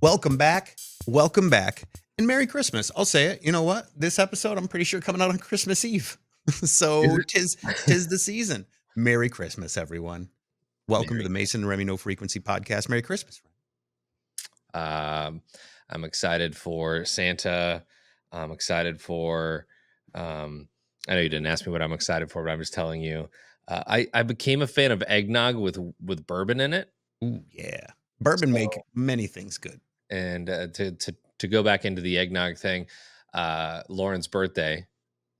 Welcome back. Welcome back. And Merry Christmas. I'll say it. You know what? This episode, I'm pretty sure coming out on Christmas Eve. Is So it? tis the season. Merry Christmas, everyone. Welcome to Merry. the Mason and Remy No Frequency podcast. Merry Christmas. Um, I'm excited for Santa. I'm excited for. I know you didn't ask me what I'm excited for, but I'm just telling you. I became a fan of eggnog with bourbon in it, Ooh, yeah. Bourbon make so many things good. and to go back into the eggnog thing, Lauren's birthday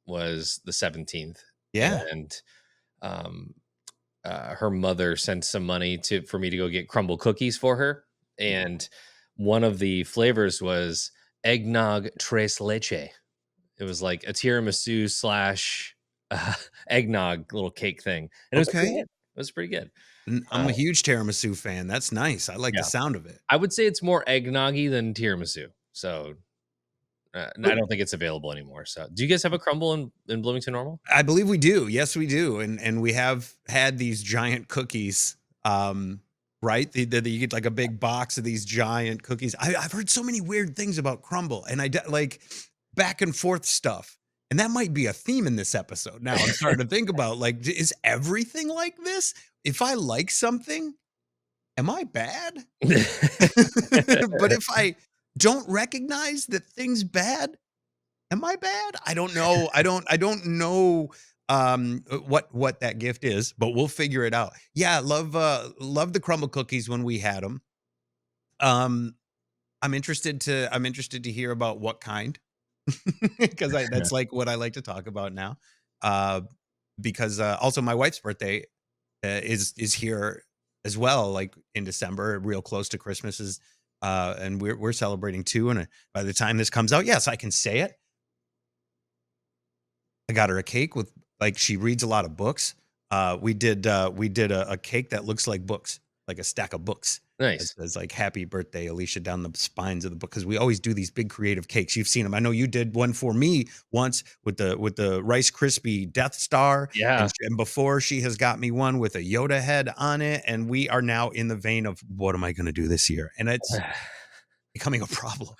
was the 17th, Yeah. and um, her mother sent some money for me to go get crumble cookies for her, and one of the flavors was eggnog tres leche. It was like a tiramisu slash uh, eggnog little cake thing, and it was pretty Okay. good. It was pretty good. I'm a huge tiramisu fan. That's nice. I like the Yeah, sound of it. I would say it's more eggnoggy than tiramisu. So I don't think it's available anymore. So, do you guys have a crumble in Bloomington Normal? I believe we do. Yes, we do. And we have had these giant cookies. Right? You get like a big box of these giant cookies. I've heard so many weird things about crumble, and like back and forth stuff. And that might be a theme in this episode. Now I'm starting to think about like, is everything like this? If I like something, am I bad? But if I don't recognize that thing's bad, am I bad? I don't know. I don't know what that gift is, but we'll figure it out. Yeah, love the crumble cookies when we had them. Um I'm interested to hear about what kind because I that's like what I like to talk about now. Uh because also my wife's birthday is here as well, like in December, real close to Christmas is and we're celebrating too, and by the time this comes out, yes, I can say it. I got her a cake with like she reads a lot of books. We did a cake that looks like books, like a stack of books. It Nice. says like "Happy Birthday, Alicia" down the spines of the book because we always do these big creative cakes. You've seen them. I know you did one for me once with the Rice Krispie Death Star, Yeah. and before she has got me one with a Yoda head on it. And we are now in the vein of what am I going to do this year? And it's becoming a problem.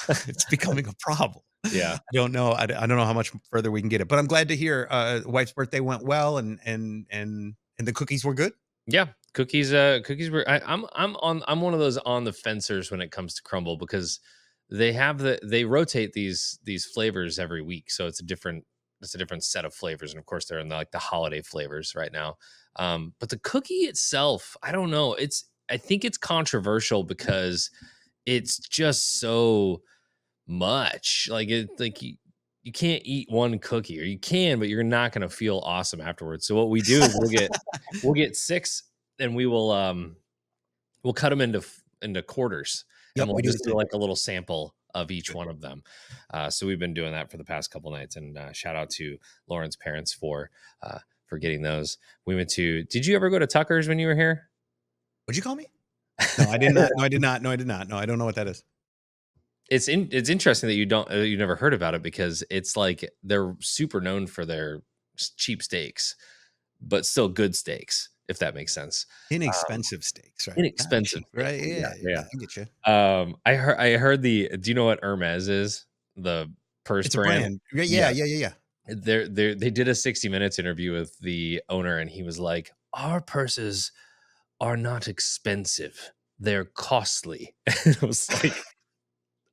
It's becoming a problem. Yeah. I don't know. I don't know how much further we can get it, but I'm glad to hear wife's birthday went well and the cookies were good. Yeah, cookies were I'm one of those on the fencers when it comes to crumble because they rotate these flavors every week. So it's a different set of flavors. And of course they're in like the holiday flavors right now. But the cookie itself, I don't know. I think it's controversial because it's just so much. You can't eat one cookie, or you can, but you're not going to feel awesome afterwards. So what we do is we'll get six, and we'll cut them into quarters, and Yep, we'll we do the just do same. like a little sample of each one of them. So we've been doing that for the past couple nights, and shout out to Lauren's parents for getting those. We went to. Did you ever go to Tucker's when you were here? Would you call me? No, I did not. No, I did not. No, I did not. No, I don't know what that is. It's interesting that you never heard about it because it's like they're super known for their cheap steaks, but still good steaks, if that makes sense. Um, Inexpensive steaks, right? Not Inexpensive cheap, steaks. right? Yeah, Yeah, yeah. yeah. I get you. I heard do you know what Hermes is? The purse It's a brand? brand. Yeah, yeah, Yeah. yeah, yeah, yeah. They did a 60 minutes interview with the owner, and he was like, "Our purses are not expensive. They're costly." And I was like,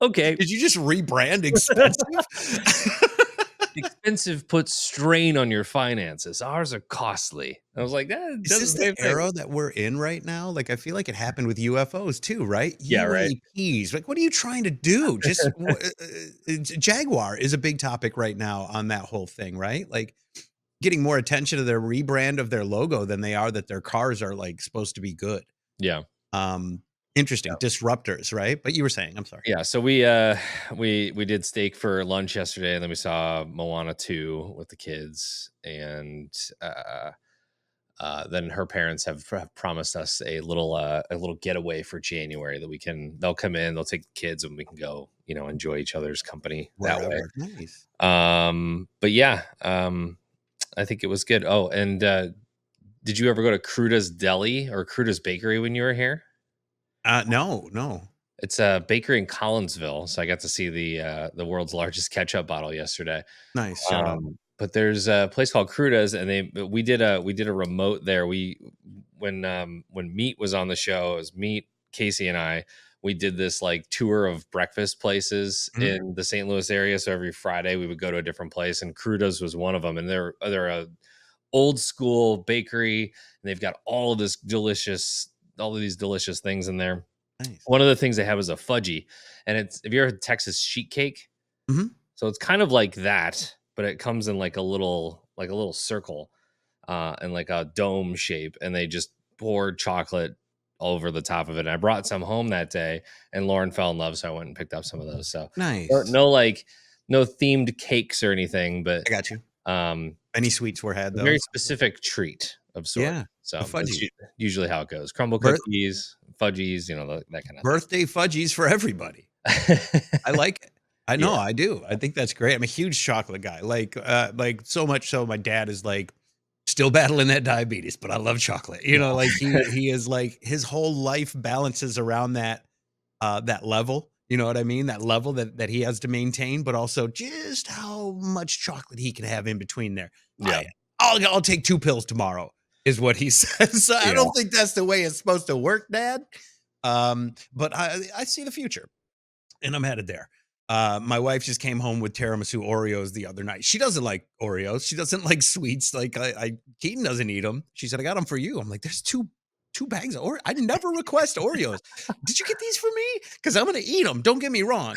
"Okay." Did you just rebrand expensive? Expensive puts strain on your finances. Ours are costly. I was like, that Is does this the the same thing. era that we're in right now? Like, I feel like it happened with UFOs too, right? Yeah, right. UAPs. Like, what are you trying to do? Just Jaguar is a big topic right now on that whole thing, right? Like, getting more attention to their rebrand of their logo than they are that their cars are like supposed to be good. Yeah. Um, Interesting disruptors, right? But you were saying, I'm sorry. Yeah. So we did steak for lunch yesterday, and then we saw Moana 2 with the kids, and then her parents have promised us a little getaway for January that they'll come in, they'll take the kids, and we can go, enjoy each other's company that way. Wherever. Nice. But yeah, I think it was good. Oh, and did you ever go to Cruda's Deli or Cruda's Bakery when you were here? No, no. It's a bakery in Collinsville, so I got to see the world's largest ketchup bottle yesterday. Nice. Shout out. But there's a place called Cruda's, and we did a remote there. When Meat was on the show, it was Meat, Casey, and I. We did this like tour of breakfast places Mhm. in the St. Louis area. So every Friday we would go to a different place, and Cruda's was one of them. And they're a old school bakery, and they've got all of these delicious things in there. Nice. One of the things they have is a fudgy, and have you ever had Texas sheet cake? Mhm. So it's kind of like that, but it comes in like a little circle, and like a dome shape, and they just poured chocolate over the top of it. And I brought some home that day, and Lauren fell in love, so I went and picked up some of those. So Nice. no themed cakes or anything, but I got you. um, Any sweets were had a very though. specific treat of sort. Yeah. The So that's fudgies. usually how it goes. Crumble Birth cookies, fudgies, that kind of birthday fudgies for everybody. thing. I like it. I Yeah. know, I do. I think that's great. I'm a huge chocolate guy. Like so much so my dad is like still battling that diabetes, but I love chocolate. Like he is like his whole life balances around that level. You know what I mean? That level that he has to maintain, but also just how much chocolate he can have in between there. Yeah. I'll take 2 pills tomorrow is what he says. So I Yeah. don't think that's the way it's supposed to work, Dad. But I see the future and I'm headed there. My wife just came home with tiramisu Oreos the other night. She doesn't like Oreos. She doesn't like sweets. Like Keaton doesn't eat them. She said, "I got them for you." I'm like, "There's two bags of Oreos. I did never request Oreos. Did you get these for me? Because I'm gonna eat them. Don't get me wrong.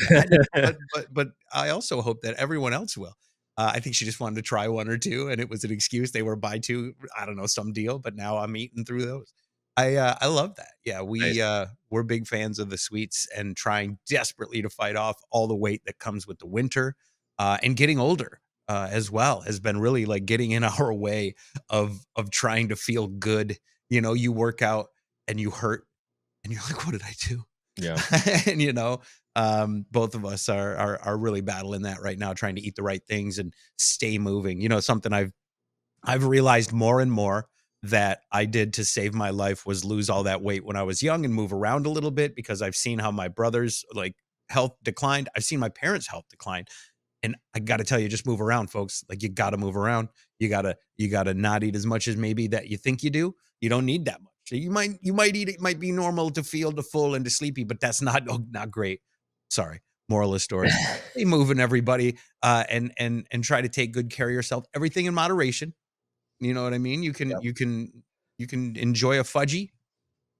But I also hope that everyone else will. I think she just wanted to try one or two, and it was an excuse. They were buy two. I don't know some deal. But now I'm eating through those. I love that. Yeah, Nice. we're big fans of the sweets and trying desperately to fight off all the weight that comes with the winter, and getting older, as well has been really like getting in our way of trying to feel good. You work out and you hurt and you're like, what did I do? Yeah. And both of us are really battling that right now, trying to eat the right things and stay moving. Something I've realized more and more that I did to save my life was lose all that weight when I was young and move around a little bit because I've seen how my brother's like health declined. I've seen my parents' health decline. And I got to tell you, just move around, folks. Like you got to move around. You got to not eat as much as maybe that you think you do. You don't need that much. So you might eat, it might be normal to feel the full and the sleepy, but that's not great. Sorry. Moral of the story. Stay moving, everybody. And try to take good care of yourself. Everything in moderation. You know what I mean? You can Yeah. you can you can enjoy a fudgy,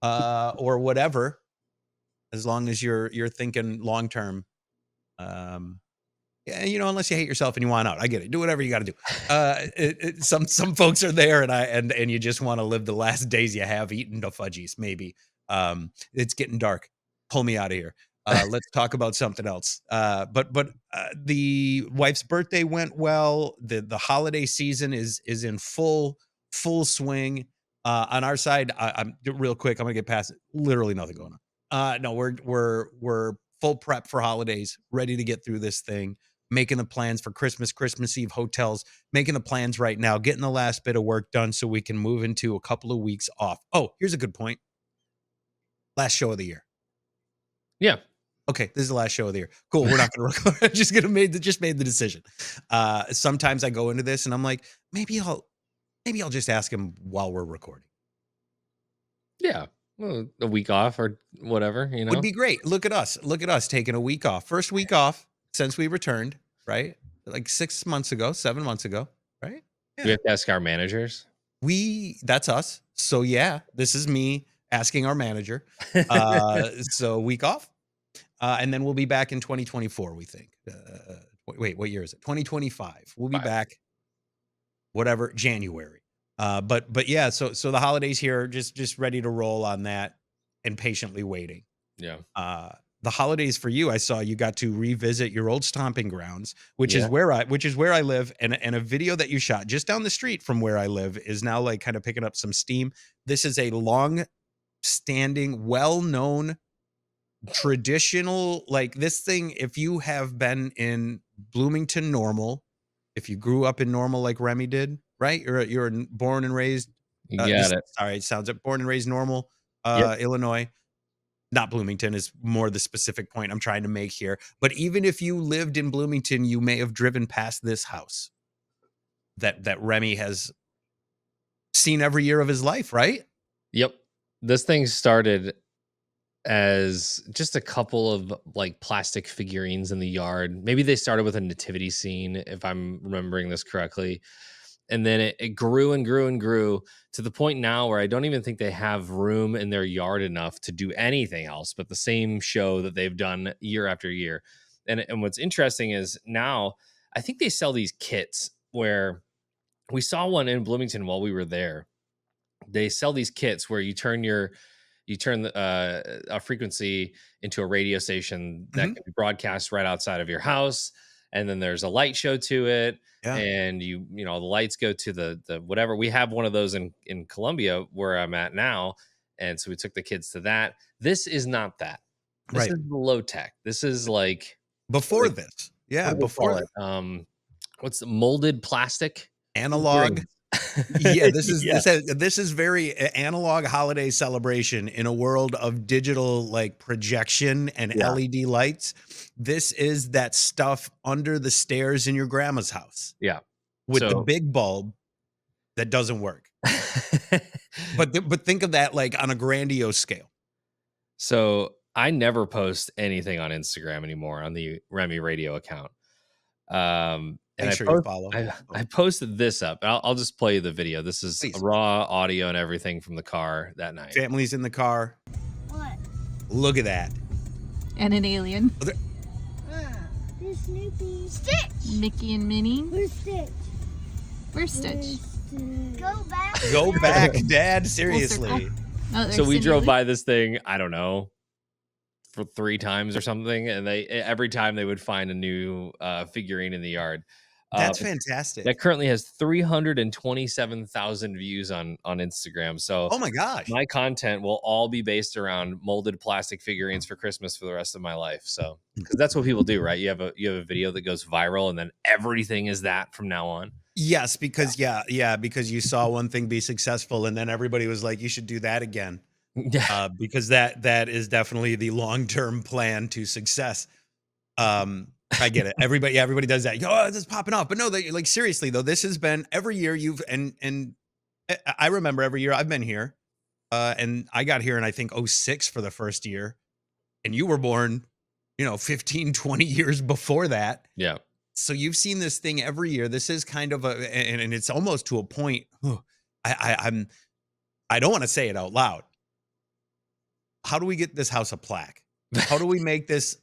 or whatever, as long as you're thinking long term. Um, yeah, unless you hate yourself and you want out. I get it. Do whatever you gotta do. Some folks are there and you just wanna live the last days you have eating the fudgies, maybe. It's getting dark. Pull me out of here. Let's talk about something else. But the wife's birthday went well. The holiday season is in full swing. On our side, I'm real quick. I'm gonna get past it. Literally nothing going on. No, we're full prep for holidays, ready to get through this thing, making the plans for Christmas Eve hotels, making the plans right now, getting the last bit of work done so we can move into a couple of weeks off. Oh, here's a good point. Last show of the year. Yeah. Okay, this is the last show of the year. Cool. We're not going to record. Just made the decision. Sometimes I go into this and I'm like, maybe I'll just ask him while we're recording. Yeah. Well, a week off or whatever, Would be great. Look at us. Look at us taking a week off. First week off since we returned, right? Like 6 months ago, 7 months ago, right? We Yeah. have to ask our managers. That's us. So yeah, this is me asking our manager. So week off. And then we'll be back in 2024, we think. Wait, what year is it? 2025. We'll be 5. back, whatever, January. But yeah, so the holidays here, just ready to roll on that and patiently waiting. Yeah. The holidays for you, I saw you got to revisit your old stomping grounds, which is Yeah. where I live, and a video that you shot just down the street from where I live is now like kind of picking up some steam. This is a long standing, well-known, traditional, like this thing. If you have been in Bloomington Normal, if you grew up in Normal like Remy did, right? You're born and raised. You got it. Sorry, it sounds like born and raised Normal, Yep. Illinois. not Bloomington is more the specific point I'm trying to make here. But even if you lived in Bloomington, you may have driven past this house that Remy has seen every year of his life, right? Yep. This thing started as just a couple of like plastic figurines in the yard. Maybe they started with a nativity scene, if I'm remembering this correctly. And then it grew and grew and grew to the point now where I don't even think they have room in their yard enough to do anything else but the same show that they've done year after year. And what's interesting is now I think they sell these kits where we saw one in Bloomington while we were there. They sell these kits where you turn a frequency into a radio station that Mhm. can be broadcast right outside of your house, and then there's a light show to it, Yeah. and the lights go to the whatever. We have one of those in Columbia where I'm at now, and so we took the kids to that. This is not that. This Right. is low tech. This is like Before this. what Yeah, do they before call it? What's the molded plastic analog. figurines. Yeah, this is Yeah. this is very analog holiday celebration in a world of digital like projection and Yeah. LED lights. This is that stuff under the stairs in your grandma's house Yeah. with the So big bulb that doesn't work. But think of that like on a grandiose scale. So I never post anything on Instagram anymore on the Remy Radio account. And Make sure you follow. I posted this up. I'll just play you the video. This is Please. raw audio and everything from the car that night. Families in the car. What? Look at that. And an alien. There's Snoopy. Stitch! Mickey and Minnie. Where's Stitch? Where's Stitch? Go back. Go back, Dad. circle. Seriously. Oh, there's So we Cindy drove Lou. by this thing, I don't know, for 3 times or something, and every time they would find a new figurine in the yard. That's But fantastic. that currently has 327,000 views on Instagram. So Oh my gosh. my content will all be based around molded plastic figurines for Christmas for the rest of my life. So, because that's what people do, right? You have a video that goes viral, and then everything is that from now on. Yes, because because you saw one thing be successful, and then everybody was like, "You should do that again," because that is definitely the long-term plan to success. I get it. Everybody does that. Oh, this is popping off, but no, like seriously though, this has been every year you've and I remember every year I've been here, and I got here in I think '06 for the first year, and you were born, 15, 20 years before that. Yeah. So you've seen this thing every year. This is kind of and it's almost to a point. I don't want to say it out loud. How do we get this house a plaque? How do we make this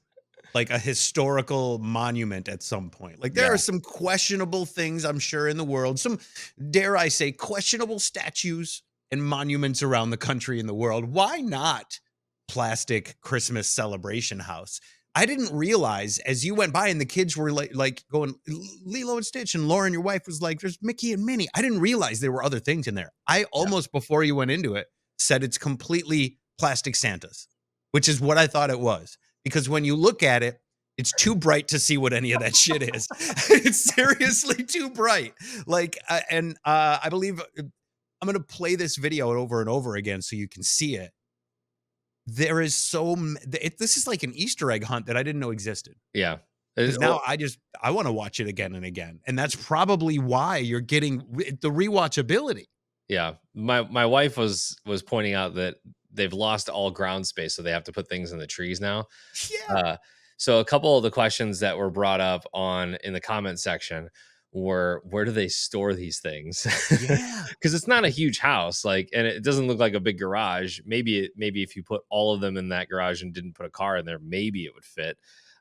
like a historical monument at some point? Like there Yeah. are some questionable things, I'm sure, in the world. Some, dare I say, questionable statues and monuments around the country and the world. Why not plastic Christmas celebration house? I didn't realize as you went by and the kids were like going Lilo and Stitch, and Lauren, your wife, was like, "There's Mickey and Minnie." I didn't realize there were other things in there. I almost before you went into it said it's completely plastic Santas, which is what I thought it was. Because when you look at it, it's too bright to see what any of that shit is. It's seriously too bright. Like, I believe I'm going to play this video over and over again so you can see it. There is this is like an Easter egg hunt that I didn't know existed. Yeah. Because now I want to watch it again and again. And that's probably why you're getting the rewatchability. Yeah. My wife was pointing out that they've lost all ground space, so they have to put things in the trees now. Yeah. So a couple of the questions that were brought up in the comment section were, where do they store these things? Yeah. Because it's not a huge house, and it doesn't look like a big garage. Maybe if you put all of them in that garage and didn't put a car in there, maybe it would fit.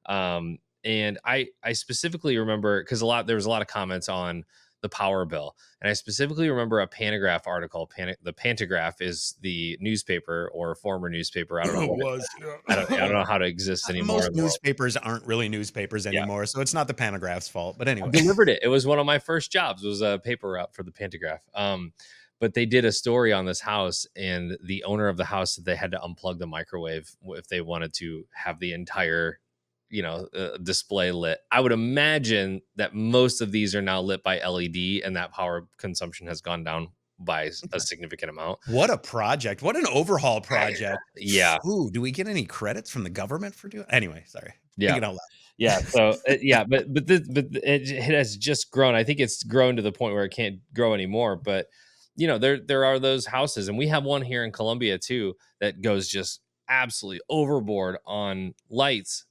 And I specifically remember, because there was a lot of comments on the power bill, and I specifically remember a Pantagraph article. The Pantagraph is the newspaper or former newspaper. I don't know. I don't know how to exist anymore. Most newspapers aren't really newspapers anymore, so it's not the Pantagraph's fault. But anyway, I delivered it. It was one of my first jobs. Was a paper route for the Pantagraph. But they did a story on this house, and the owner of the house said they had to unplug the microwave if they wanted to have the entire display lit. I would imagine that most of these are now lit by LED, and that power consumption has gone down by a significant amount. What a project. What an overhaul project. Yeah. Ooh, do we get any credits from the government for doing Anyway, sorry. Yeah. Thinking out loud. Yeah. So it has just grown. I think it's grown to the point where it can't grow anymore. But there are those houses, and we have one here in Columbia too that goes just absolutely overboard on lights.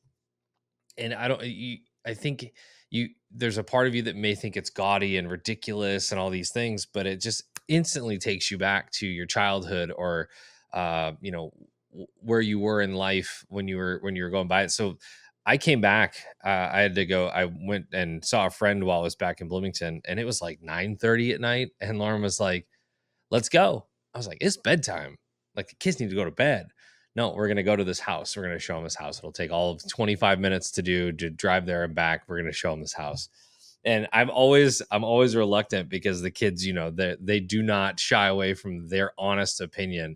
And I think there's a part of you that may think it's gaudy and ridiculous and all these things, but it just instantly takes you back to your childhood or where you were in life when you were going by it. So I came back. I went and saw a friend while I was back in Bloomington, and it was like 9:30 at night. And Lauren was like, "Let's go." I was like, "It's bedtime. Like the kids need to go to bed." No, we're going to go to this house. We're going to show them this house. It'll take all of 25 minutes to drive there and back. We're going to show them this house. And I'm always reluctant because the kids, they do not shy away from their honest opinion.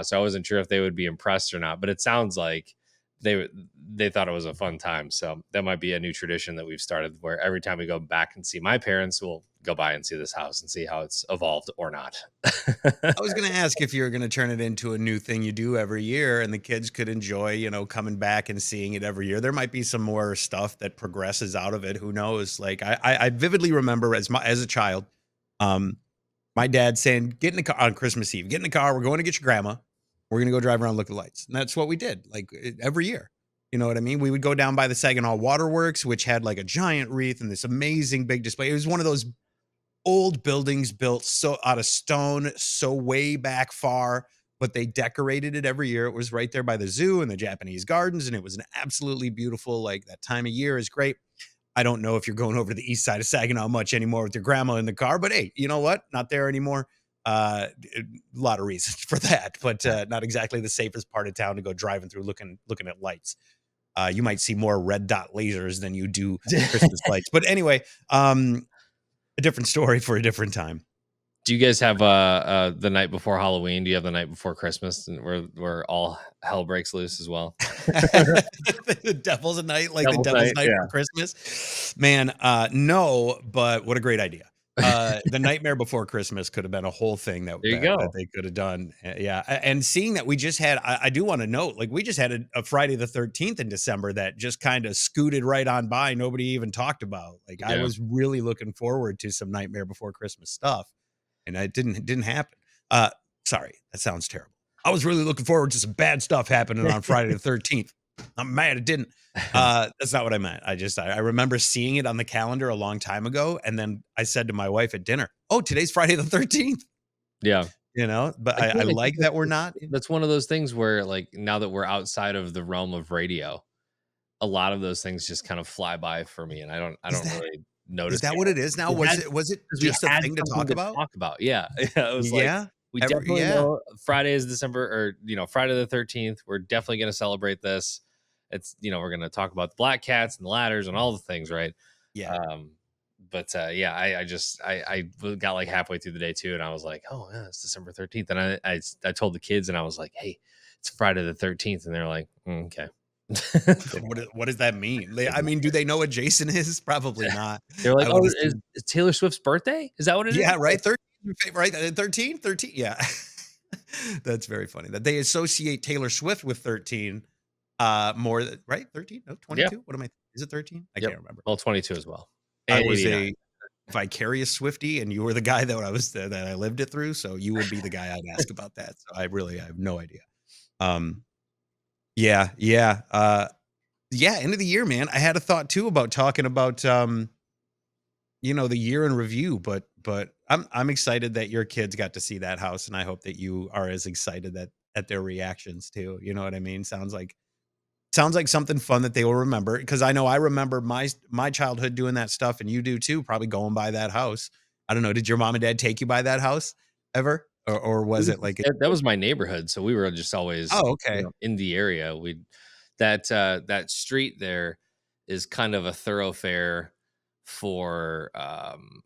So I wasn't sure if they would be impressed or not, but it sounds like they thought it was a fun time. So that might be a new tradition that we've started, where every time we go back and see my parents, we'll go by and see this house and see how it's evolved or not. I was going to ask if you were going to turn it into a new thing you do every year, and the kids could enjoy, coming back and seeing it every year. There might be some more stuff that progresses out of it. Who knows? Like I vividly remember as a child, my dad saying, "Get in the car on Christmas Eve. Get in the car. We're going to get your grandma. We're going to go drive around, look at the lights." And that's what we did, like every year. You know what I mean? We would go down by the Saginaw Waterworks, which had like a giant wreath and this amazing big display. It was one of those old buildings built so out of stone, so way back far, but they decorated it every year. It was right there by the zoo and the Japanese gardens, and it was an absolutely beautiful, like that time of year is great. I don't know if you're going over to the east side of Saginaw much anymore with your grandma in the car, but hey, you know what? Not there anymore. A lot of reasons for that, but not exactly the safest part of town to go driving through looking at lights. You might see more red dot lasers than you do Christmas lights. But anyway, a different story for a different time. Do you guys have the night before Halloween? Do you have the night before Christmas, and where all hell breaks loose as well? The devil's night, like the devil's night for Christmas. Man, no, but what a great idea. The Nightmare Before Christmas could have been a whole thing that they could have done. Yeah. And seeing that we just had, I do want to note, like we just had a Friday the 13th in December that just kind of scooted right on by. Nobody even talked about. Like I was really looking forward to some Nightmare Before Christmas stuff, and it didn't happen. Sorry, that sounds terrible. I was really looking forward to some bad stuff happening on Friday the 13th. I'm mad it didn't. That's not what I meant. I remember seeing it on the calendar a long time ago, and then I said to my wife at dinner, "Oh, today's Friday the 13th." Yeah. But I like that we're not. That's one of those things where, like, now that we're outside of the realm of radio, a lot of those things just kind of fly by for me, and I don't really notice. Is that what it is now? Was it just a thing to talk about? Yeah. It was like, we definitely know Friday is December, or Friday the 13th. We're definitely going to celebrate this. It's we're going to talk about the black cats and the ladders and all the things, right? Yeah. I got like halfway through the day too, and I was like, "Oh yeah, it's December 13th." And I told the kids, and I was like, "Hey, it's Friday the 13th," and they're like, "Okay." What does that mean? I mean, do they know what Jason is? Probably not. They're like, "Oh, is Taylor Swift's birthday? Is that what it is?" Yeah, right. 13, right? 13. Yeah. That's very funny that they associate Taylor Swift with 13. More, right? 13? No, 22. Yeah. What am I? Is it 13? I can't remember. Well, 22 as well. I was a vicarious Swiftie, and you were the guy that I lived it through. So you would be the guy I'd ask about that. So I have no idea. Yeah. End of the year, man. I had a thought too about talking about, the year in review, but I'm excited that your kids got to see that house, and I hope that you are as excited at their reactions too. You know what I mean? Sounds like something fun that they will remember, because I know I remember my childhood doing that stuff, and you do too, probably going by that house. I don't know. Did your mom and dad take you by that house ever? Or was it like that was my neighborhood, so we were just always in the area. That street there is kind of a thoroughfare for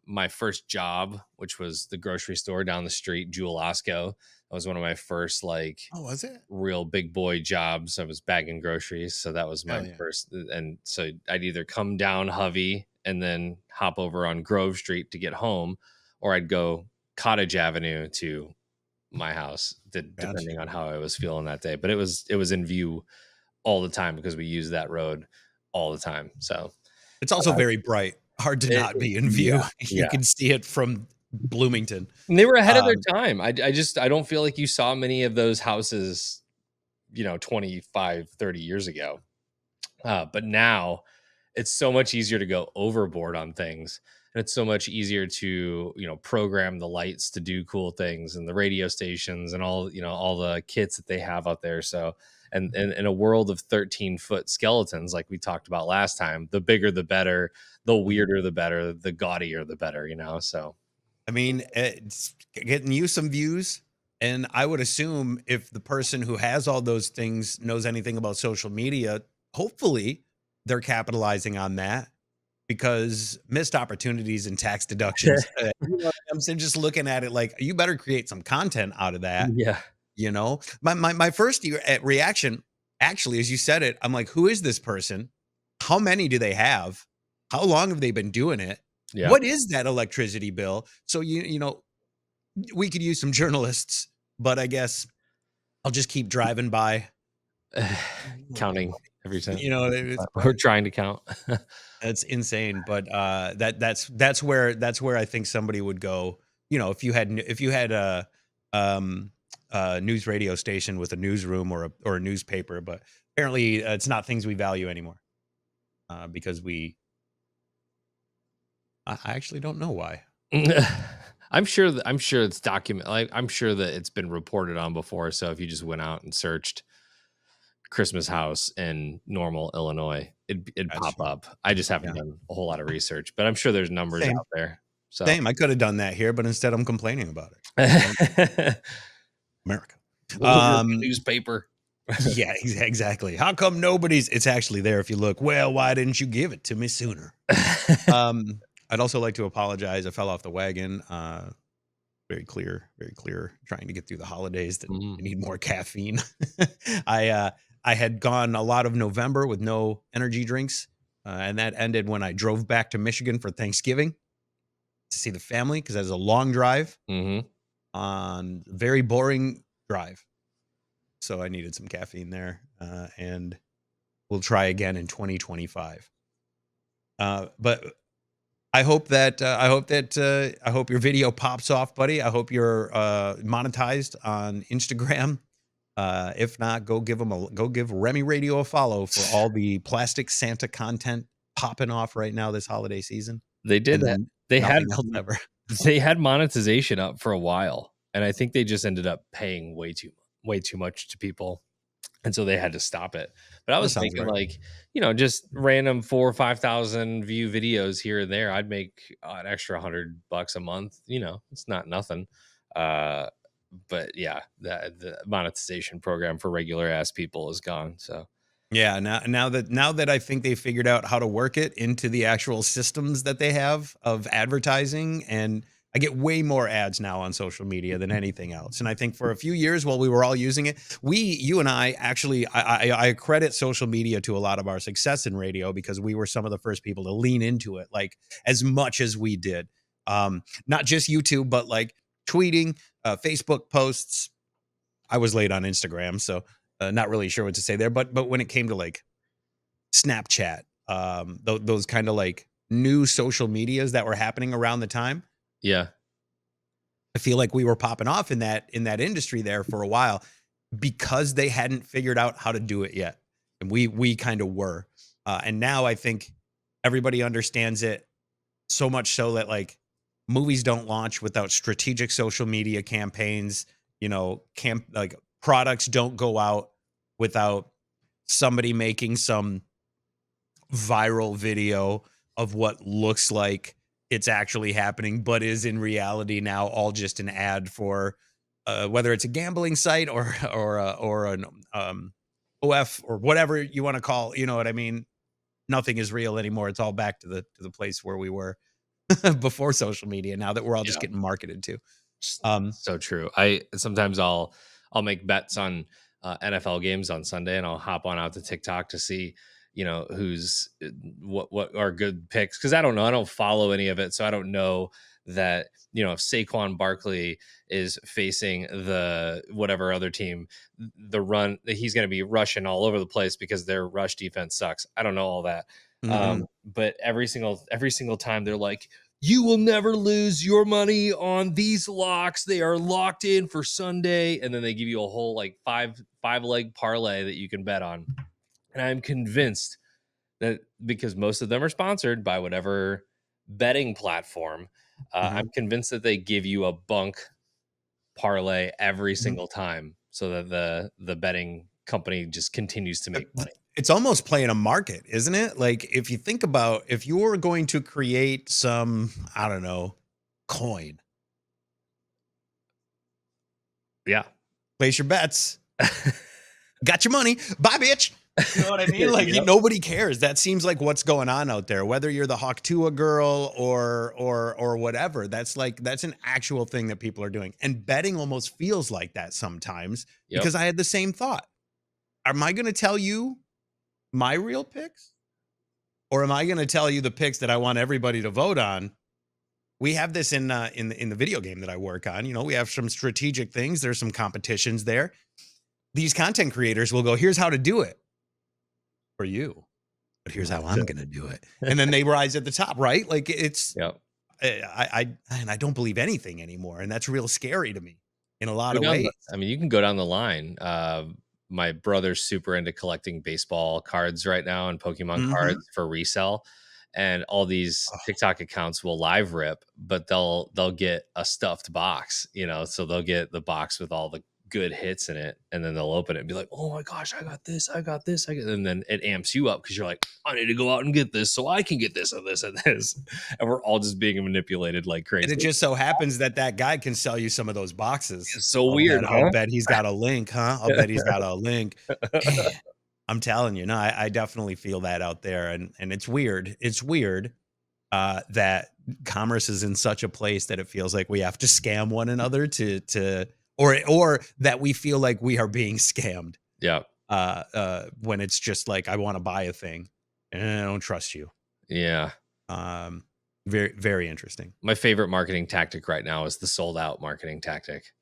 my first job, which was the grocery store down the street, Jewel Osco. That was one of my first was it? Real big boy jobs. I was bagging groceries, so that was my first. And so I'd either come down Hovey and then hop over on Grove Street to get home, or I'd go Cottage Avenue to my house, Gotcha. depending on how I was feeling that day. But it was in view all the time because we use that road all the time. So It's also very bright. Hard to not be in view. You yeah. can see it from Bloomington. And they were ahead of their time. I don't feel like you saw many of those houses, 25, 30 years ago. But now it's so much easier to go overboard on things. And it's so much easier to, program the lights to do cool things and the radio stations and all the kits that they have out there. So, and in a world of 13-foot skeletons, like we talked about last time, the bigger, the better, the weirder, the better, the gaudier, the better, so. I mean, it's getting you some views. And I would assume if the person who has all those things knows anything about social media, hopefully they're capitalizing on that, because missed opportunities and tax deductions. I'm just looking at it like, you better create some content out of that. Yeah. My first reaction, actually, as you said it, I'm like, who is this person? How many do they have? How long have they been doing it? Yeah. What is that electricity bill? So, we could use some journalists, but I guess I'll just keep driving by. Counting every time. We're We're trying to count. That's insane. But that's where I think somebody would go. If you had a news radio station with a newsroom or a newspaper, but apparently it's not things we value anymore, because I actually don't know why. I'm sure it's documented. Like, I'm sure that it's been reported on before. So if you just went out and searched Christmas house in Normal, Illinois, it'd pop up. I just haven't done a whole lot of research, but I'm sure there's numbers out there. So Same. I could have done that here, but instead I'm complaining about it. America. Newspaper. Yeah, exactly. How come nobody's? It's actually there if you look. Well, why didn't you give it to me sooner? I'd also like to apologize. I fell off the wagon. Very clear. Trying to get through the holidays that I need more caffeine. I had gone a lot of November with no energy drinks, and that ended when I drove back to Michigan for Thanksgiving to see the family, because that was a long drive on very boring drive. So I needed some caffeine there, and we'll try again in 2025. But I hope your video pops off, buddy. I hope you're monetized on Instagram. If not, go give Remy Radio a follow for all the plastic Santa content popping off right now this holiday season. They did that. They had monetization up for a while, and I think they just ended up paying way too much to people, and so they had to stop it. But I was thinking, like, just random 4,000 or 5,000 view videos here and there, I'd make an extra $100 a month. It's not nothing. But yeah, the monetization program for regular ass people is gone. So yeah, now that I think they figured out how to work it into the actual systems that they have of advertising, and I get way more ads now on social media than anything else. And I think for a few years while we were all using it, you and I actually, I credit social media to a lot of our success in radio, because we were some of the first people to lean into it, like as much as we did. Not just YouTube, but like tweeting, Facebook posts. I was late on Instagram, so not really sure what to say there. But when it came to like Snapchat, those kind of like new social medias that were happening around the time. Yeah. I feel like we were popping off in that industry there for a while, because they hadn't figured out how to do it yet. And we kind of were. And now I think everybody understands it, so much so that like movies don't launch without strategic social media campaigns. Like products don't go out without somebody making some viral video of what looks like it's actually happening, but is in reality now all just an ad for whether it's a gambling site or an OF or whatever you want to call. You know what I mean? Nothing is real anymore. It's all back to the place where we were before social media. Now that we're all just getting marketed to. So true. Sometimes I'll make bets on NFL games on Sunday, and I'll hop on out to TikTok to see who's what are good picks, because I don't know. I don't follow any of it, so I don't know that, if Saquon Barkley is facing the whatever other team, the run, he's going to be rushing all over the place because their rush defense sucks. I don't know all that. But every single time they're like, you will never lose your money on these locks. They are locked in for Sunday. And then they give you a whole like five leg parlay that you can bet on. And I'm convinced that because most of them are sponsored by whatever betting platform, I'm convinced that they give you a bunk parlay every single time so that the betting company just continues to make money. It's almost playing a market, isn't it? Like if you think about if you're going to create some, I don't know, coin. Yeah. Place your bets. Got your money. Bye, bitch. You know what I mean? Like nobody cares. That seems like what's going on out there, whether you're the Hawk Tua girl or whatever. That's an actual thing that people are doing. And betting almost feels like that sometimes because I had the same thought. Am I going to tell you my real picks? Or am I going to tell you the picks that I want everybody to vote on? We have this in the video game that I work on. We have some strategic things. There's some competitions there. These content creators will go, here's how to do it for you, but here's how I'm going to do it. And then they rise at the top, right? Like it's, I don't believe anything anymore. And that's real scary to me in a lot of ways. You can go down the line. My brother's super into collecting baseball cards right now and Pokemon cards for resale. And all these TikTok accounts will live rip, but they'll get a stuffed box, so they'll get the box with all the good hits in it, and then they'll open it and be like, oh my gosh, I got this, and then it amps you up because you're like, I need to go out and get this so I can get this and this and this, and we're all just being manipulated like crazy. And it just so happens that guy can sell you some of those boxes. It's so weird. I'll bet he's got a link, huh? I'll bet he's got a link. I'm telling you, no, I definitely feel that out there, and it's weird. It's weird that commerce is in such a place that it feels like we have to scam one another to or that we feel like we are being scammed. Yeah. When it's just like, I want to buy a thing and I don't trust you. Yeah. Very, very interesting. My favorite marketing tactic right now is the sold out marketing tactic,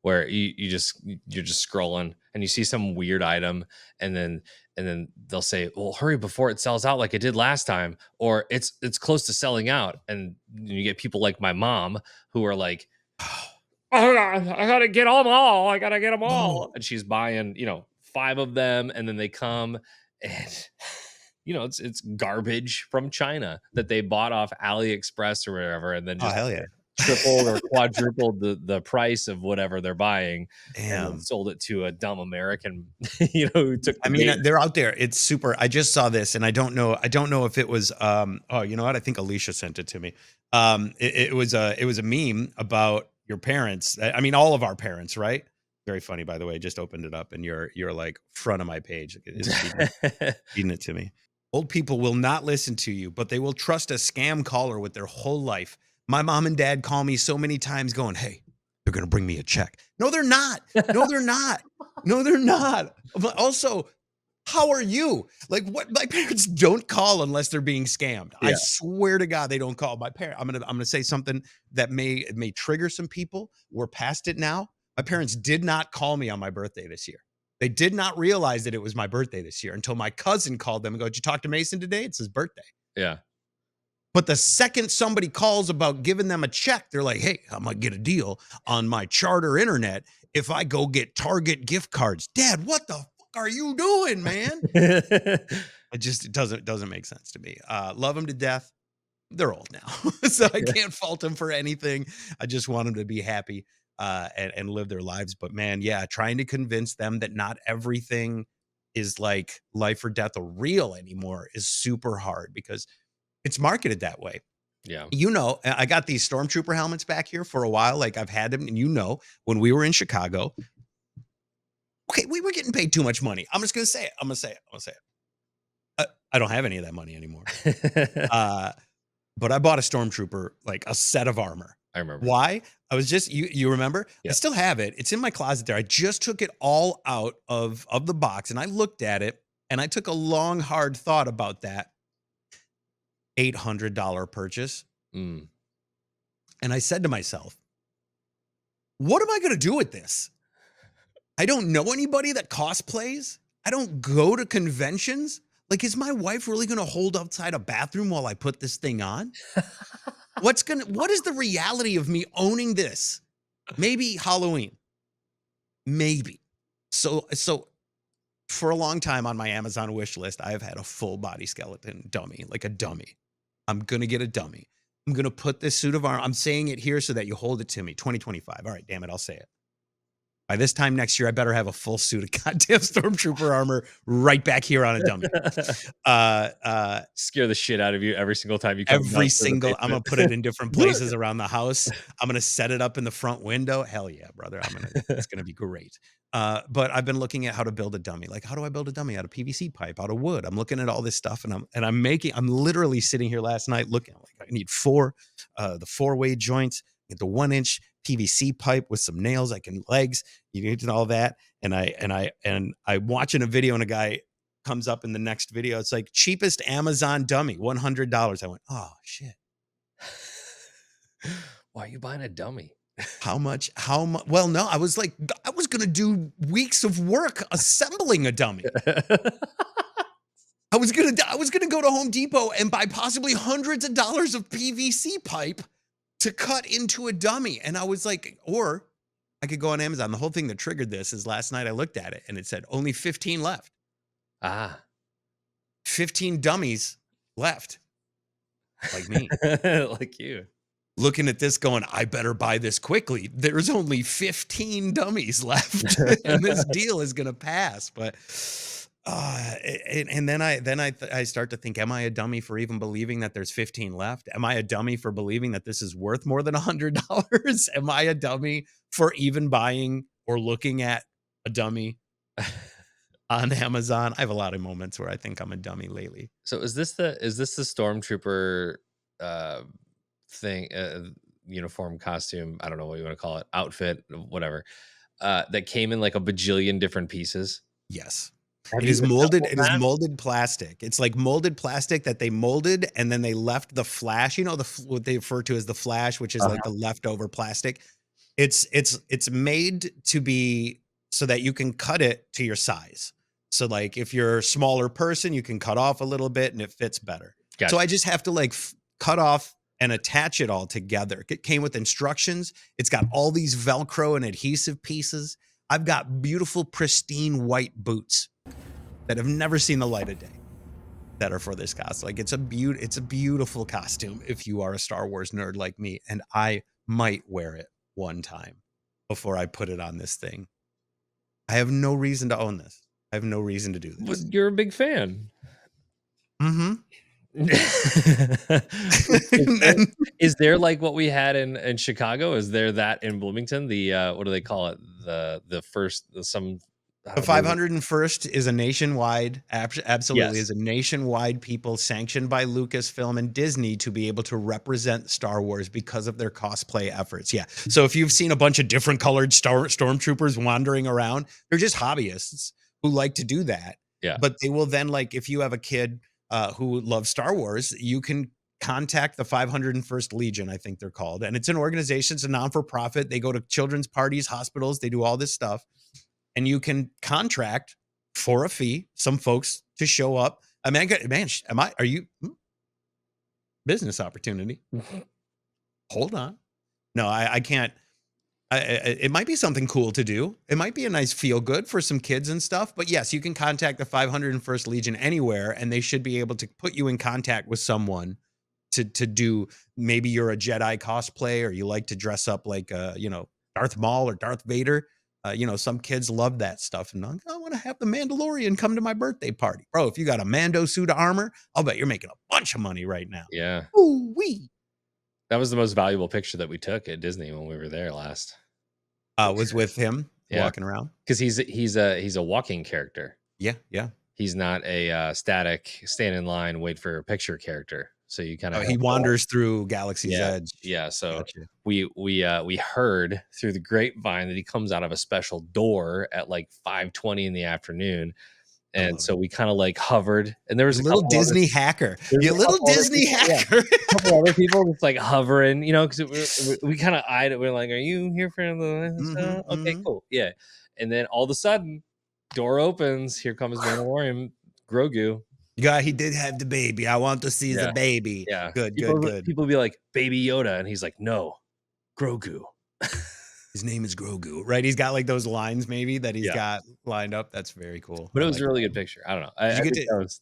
where you're just scrolling and you see some weird item and then they'll say, well, hurry before it sells out like it did last time, or it's close to selling out. And you get people like my mom who are like, oh, I gotta get them all. I gotta get them all. And she's buying, 5 of them. And then they come and, it's garbage from China that they bought off AliExpress or whatever. And then just hell yeah. tripled or quadrupled the price of whatever they're buying. Damn. And sold it to a dumb American, who took they're out there. It's super. I just saw this and I don't know if it was, you know what? I think Alicia sent it to me. It was a meme about your parents. I mean, all of our parents, right? Very funny, by the way. Just opened it up and you're like front of my page. It's feeding it to me. Old people will not listen to you, but they will trust a scam caller with their whole life. My mom and dad call me so many times going, hey, they're going to bring me a check. No, they're not. No, they're not. No, they're not. But also, how are you? Like, what? My parents don't call unless they're being scammed. Yeah. I swear to God, they don't call. My parents. I'm gonna say something that may trigger some people. We're past it now. My parents did not call me on my birthday this year. They did not realize that it was my birthday this year until my cousin called them and go, "Did you talk to Mason today? It's his birthday." Yeah. But the second somebody calls about giving them a check, they're like, hey, I'm going to get a deal on my Charter internet if I go get Target gift cards. Dad, what the fuck are you doing, man? It doesn't make sense to me. Love them to death. They're old now, so I can't fault them for anything. I just want them to be happy and live their lives. But man, yeah, trying to convince them that not everything is like life or death or real anymore is super hard because it's marketed that way. Yeah. I got these Stormtrooper helmets back here for a while. Like I've had them. And when we were in Chicago, okay, we were getting paid too much money. I'm just going to say it. I don't have any of that money anymore. But I bought a Stormtrooper, like a set of armor. I remember. Why? I was just, you remember? Yeah. I still have it. It's in my closet there. I just took it all out of the box and I looked at it and I took a long, hard thought about that. $800 purchase. And I said to myself, what am I going to do with this? I don't know anybody that cosplays. I don't go to conventions. Like, is my wife really going to hold outside a bathroom while I put this thing on? What is the reality of me owning this? Maybe Halloween. Maybe. So for a long time on my Amazon wish list, I have had a full body skeleton dummy, like a dummy. I'm going to get a dummy. I'm going to put this suit of armor. I'm saying it here so that you hold it to me. 2025. All right, damn it. I'll say it. By this time next year, I better have a full suit of goddamn Stormtrooper armor right back here on a dummy. Scare the shit out of you every single time you come. Every single, I'm going to put it in different places around the house. I'm going to set it up in the front window. Hell yeah, brother. It's going to be great. But I've been looking at how to build a dummy. Like, how do I build a dummy out of PVC pipe, out of wood? I'm looking at all this stuff and I'm literally sitting here last night looking like I need the 4-way joints, get the 1-inch PVC pipe with some nails, legs, you need all that. And I'm watching a video and a guy comes up in the next video. It's like cheapest Amazon dummy, $100. I went, oh shit. Why are you buying a dummy? How much? Well, no, I was going to do weeks of work assembling a dummy. I was going to go to Home Depot and buy possibly hundreds of dollars of PVC pipe to cut into a dummy. And I was like, or I could go on Amazon. The whole thing that triggered this is last night I looked at it and it said only 15 left. 15 dummies left. Like me. Like you. Looking at this going, I better buy this quickly. There's only 15 dummies left and this deal is going to pass. But and then I start to think, am I a dummy for even believing that there's 15 left? Am I a dummy for believing that this is worth more than $100? Am I a dummy for even buying or looking at a dummy on Amazon? I have a lot of moments where I think I'm a dummy lately. So is this the Stormtrooper thing, uniform, costume, I don't know what you want to call it, outfit, whatever, that came in like a bajillion different pieces? Yes. It is molded plastic. It's like molded plastic that they molded and then they left the flash, what they refer to as the flash, which is like the leftover plastic. It's made to be so that you can cut it to your size. So like if you're a smaller person, you can cut off a little bit and it fits better. Gotcha. So I just have to cut off and attach it all together. It came with instructions. It's got all these Velcro and adhesive pieces. I've got beautiful, pristine white boots that have never seen the light of day that are for this costume. Like it's a beautiful costume if you are a Star Wars nerd like me, and I might wear it one time before I put it on this thing. I have no reason to own this. I have no reason to do this. But you're a big fan. Mm-hmm. Is there like what we had in Chicago? Is there that in Bloomington? The what do they call it? The 501st is a nationwide, absolutely, Yes. is a nationwide people sanctioned by Lucasfilm and Disney to be able to represent Star Wars because of their cosplay efforts. Yeah. So if you've seen a bunch of different colored stormtroopers wandering around, they're just hobbyists who like to do that. Yeah. But they will then, like, if you have a kid who loves Star Wars, you can contact the 501st Legion, I think they're called. And it's an organization, it's a non-for-profit. They go to children's parties, hospitals, they do all this stuff. And you can contract for a fee some folks to show up. I mean, are you business opportunity? Hold on. No, I can't. It might be something cool to do. It might be a nice feel good for some kids and stuff. But yes, you can contact the 501st Legion anywhere, and they should be able to put you in contact with someone to do. Maybe you're a Jedi cosplay, or you like to dress up like Darth Maul or Darth Vader. Some kids love that stuff, and I want to have the Mandalorian come to my birthday party, bro. If you got a Mando suit of armor, I'll bet you're making a bunch of money right now. Yeah. Ooh wee. That was the most valuable picture that we took at Disney when we were there last. Was with him walking around because he's a walking character. Yeah. He's not a static, stand in line, wait for a picture character. So you kind of he wanders through Galaxy's Edge. Yeah. So Gotcha. we heard through the grapevine that he comes out of a special door at like 5:20 in the afternoon, And so we kind of like hovered, and there was You a little couple Disney other, hacker. there's You a little couple other Disney people, yeah, hacker. a couple other people just like hovering, because we kind of eyed it. We're like, "Are you here for the?" Okay, cool, yeah. And then all of a sudden, door opens. Here comes Mandalorian Grogu. Yeah, he did have the baby. I want to see the Yeah, baby. yeah. Good. People be like, "Baby Yoda," and he's like, "No, Grogu." His name is Grogu, right? He's got like those lines maybe that he's Yeah. got lined up. That's very cool. But I it was like a really that. good picture. I don't know. I Did you get think to? that was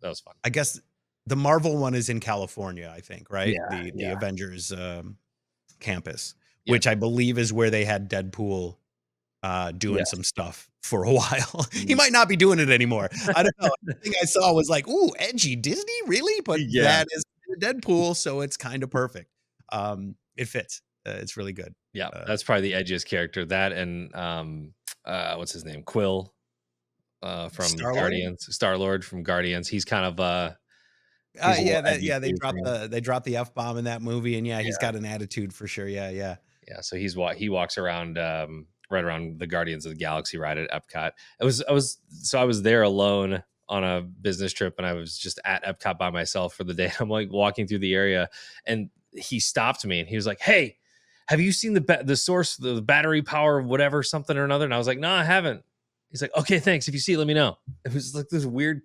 that was fun. I guess the Marvel one is in California, I think, right? Yeah, The yeah, Avengers campus, yeah, which I believe is where they had Deadpool doing yeah. some stuff for a while. He Mm. might not be doing it anymore. I don't know. The thing I saw was like, ooh, edgy Disney, really? But Yeah. that is Deadpool, so it's kind of perfect. It fits. It's really good. Yeah, that's probably the edgiest character. That and what's his name? Quill from Star-Lord? Guardians. Star-Lord from Guardians. He's kind of he's a Yeah, little edgy they too for me. dropped the F-bomb in that movie, and yeah, he's Yeah, got an attitude for sure. Yeah. yeah. So he walks around right around the Guardians of the Galaxy ride at Epcot. I was there alone on a business trip, and I was just at Epcot by myself for the day. I'm like walking through the area, and he stopped me, and he was like, "Hey, have you seen the source, the battery power, whatever, something or another?" And I was like, "No, I haven't." He's like, "Okay, thanks. If you see it, let me know." It was like this weird.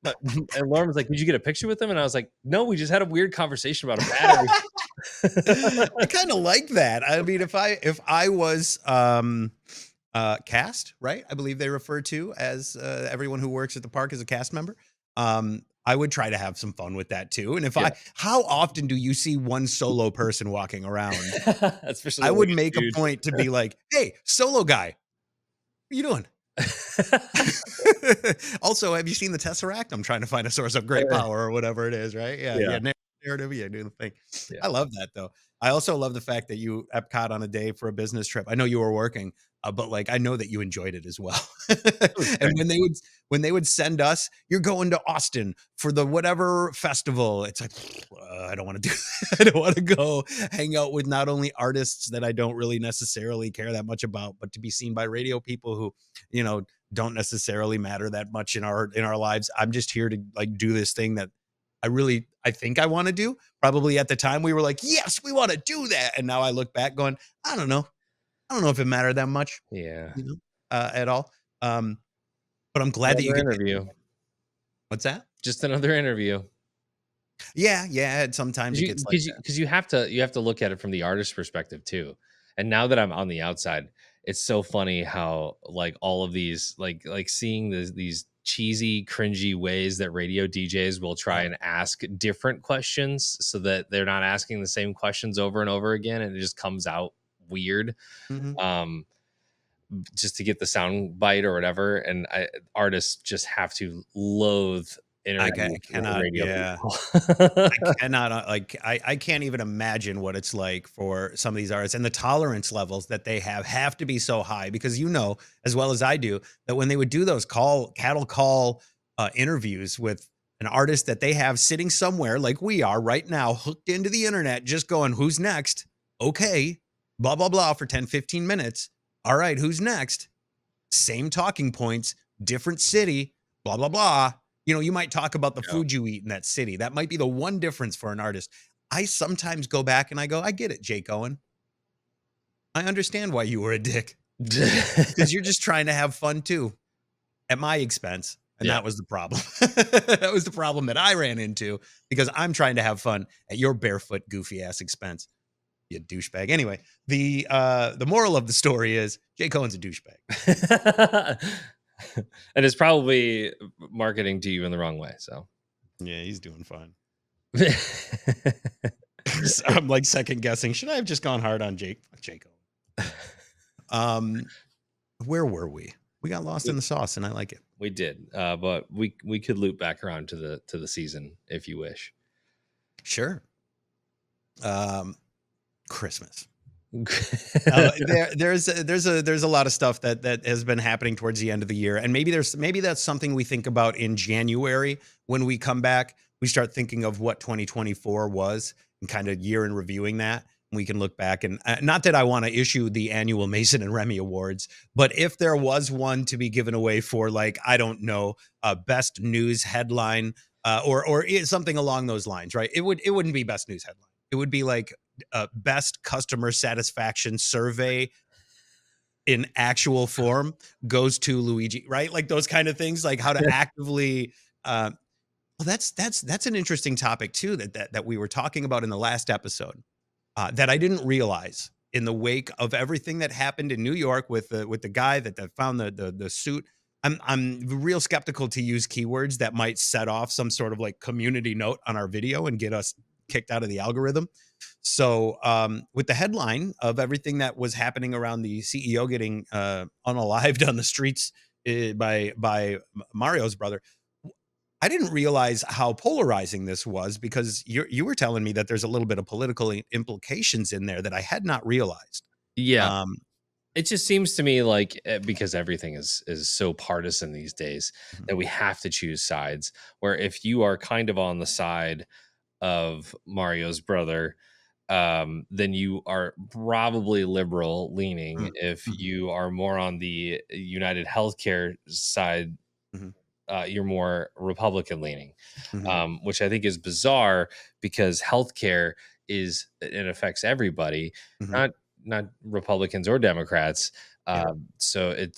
But and Lauren was like, "Did you get a picture with him?" And I was like, "No, we just had a weird conversation about a battery." I kind of like that. I mean, if I was cast, right? I believe they refer to as everyone who works at the park as a cast member. I would try to have some fun with that too. And if Yeah. how often do you see one solo person walking around? Especially I like would a make a dude. point to be like, "Hey, solo guy, what are you doing?" Also, have you seen the Tesseract? I'm trying to find a source of great power or whatever it is, right? Yeah, Yeah. narrative, yeah, doing the thing. Yeah. I love that though. I also love the fact that you Epcot on a day for a business trip. I know you were working, but like I know that you enjoyed it as well. And when they would send us, you're going to Austin for the whatever festival. It's like I don't want to do. I don't want to go hang out with not only artists that I don't really necessarily care that much about, but to be seen by radio people who, don't necessarily matter that much in our lives. I'm just here to like do this thing that I think I want to do. Probably at the time we were like, yes, we want to do that. And now I look back going, I don't know if it mattered that much, Yeah. at all. But I'm glad that you Another could. interview. What's that? Just another interview. Yeah. And sometimes it gets like that. Because you have to look at it from the artist's perspective too. And now that I'm on the outside, it's so funny how like all of these like seeing these cheesy, cringy ways that radio DJs will try and ask different questions so that they're not asking the same questions over and over again, and it just comes out weird. Mhm. Just to get the sound bite or whatever. And artists just have to loathe internet cannot, radio yeah. people. I cannot I can't even imagine what it's like for some of these artists, and the tolerance levels that they have to be so high, because as well as I do, that when they would do those cattle call interviews with an artist that they have sitting somewhere like we are right now, hooked into the internet, just going, who's next? Okay, blah, blah, blah for 10, 15 minutes. All right, who's next? Same talking points, different city, blah, blah, blah. You might talk about the food you eat in that city. That might be the one difference for an artist. I sometimes go back and I go, I get it, Jake Owen. I understand why you were a dick. Because you're just trying to have fun too, at my expense. And that was the problem. That was the problem that I ran into, because I'm trying to have fun at your barefoot, goofy ass expense. You douchebag. Anyway, the moral of the story is Jake Owen's a douchebag. And it's probably marketing to you in the wrong way. So yeah, he's doing fine. I'm like second guessing. Should I have just gone hard on Jake Owen? Where were we? We got lost in the sauce, and I like it. We did, but we could loop back around to the season if you wish. Sure. Christmas. There's a lot of stuff that has been happening towards the end of the year, and maybe that's something we think about in January when we come back. We start thinking of what 2024 was and kind of year in reviewing that. We can look back and not that I want to issue the annual Mason and Remy Awards, but if there was one to be given away for, like, I don't know, best news headline, or something along those lines, right? It wouldn't be best news headline. It would be like best customer satisfaction survey in actual form goes to Luigi, right? Like those kind of things, like how to actively. Well, that's an interesting topic too that we were talking about in the last episode, that I didn't realize in the wake of everything that happened in New York with the guy that found the suit. I'm real skeptical to use keywords that might set off some sort of like community note on our video and get us kicked out of the algorithm. So with the headline of everything that was happening around the CEO getting unalived on the streets by Mario's brother, I didn't realize how polarizing this was, because you were telling me that there's a little bit of political implications in there that I had not realized. Yeah. Um, It just seems to me like, because everything is so partisan these days, that we have to choose sides. Where if you are kind of on the side of Mario's brother, then you are probably liberal leaning. If Mhm. you are more on the United Healthcare side, Mhm. you're more Republican leaning, Mhm. which I think is bizarre, because healthcare it affects everybody, Mhm. not Republicans or Democrats. Yeah. So it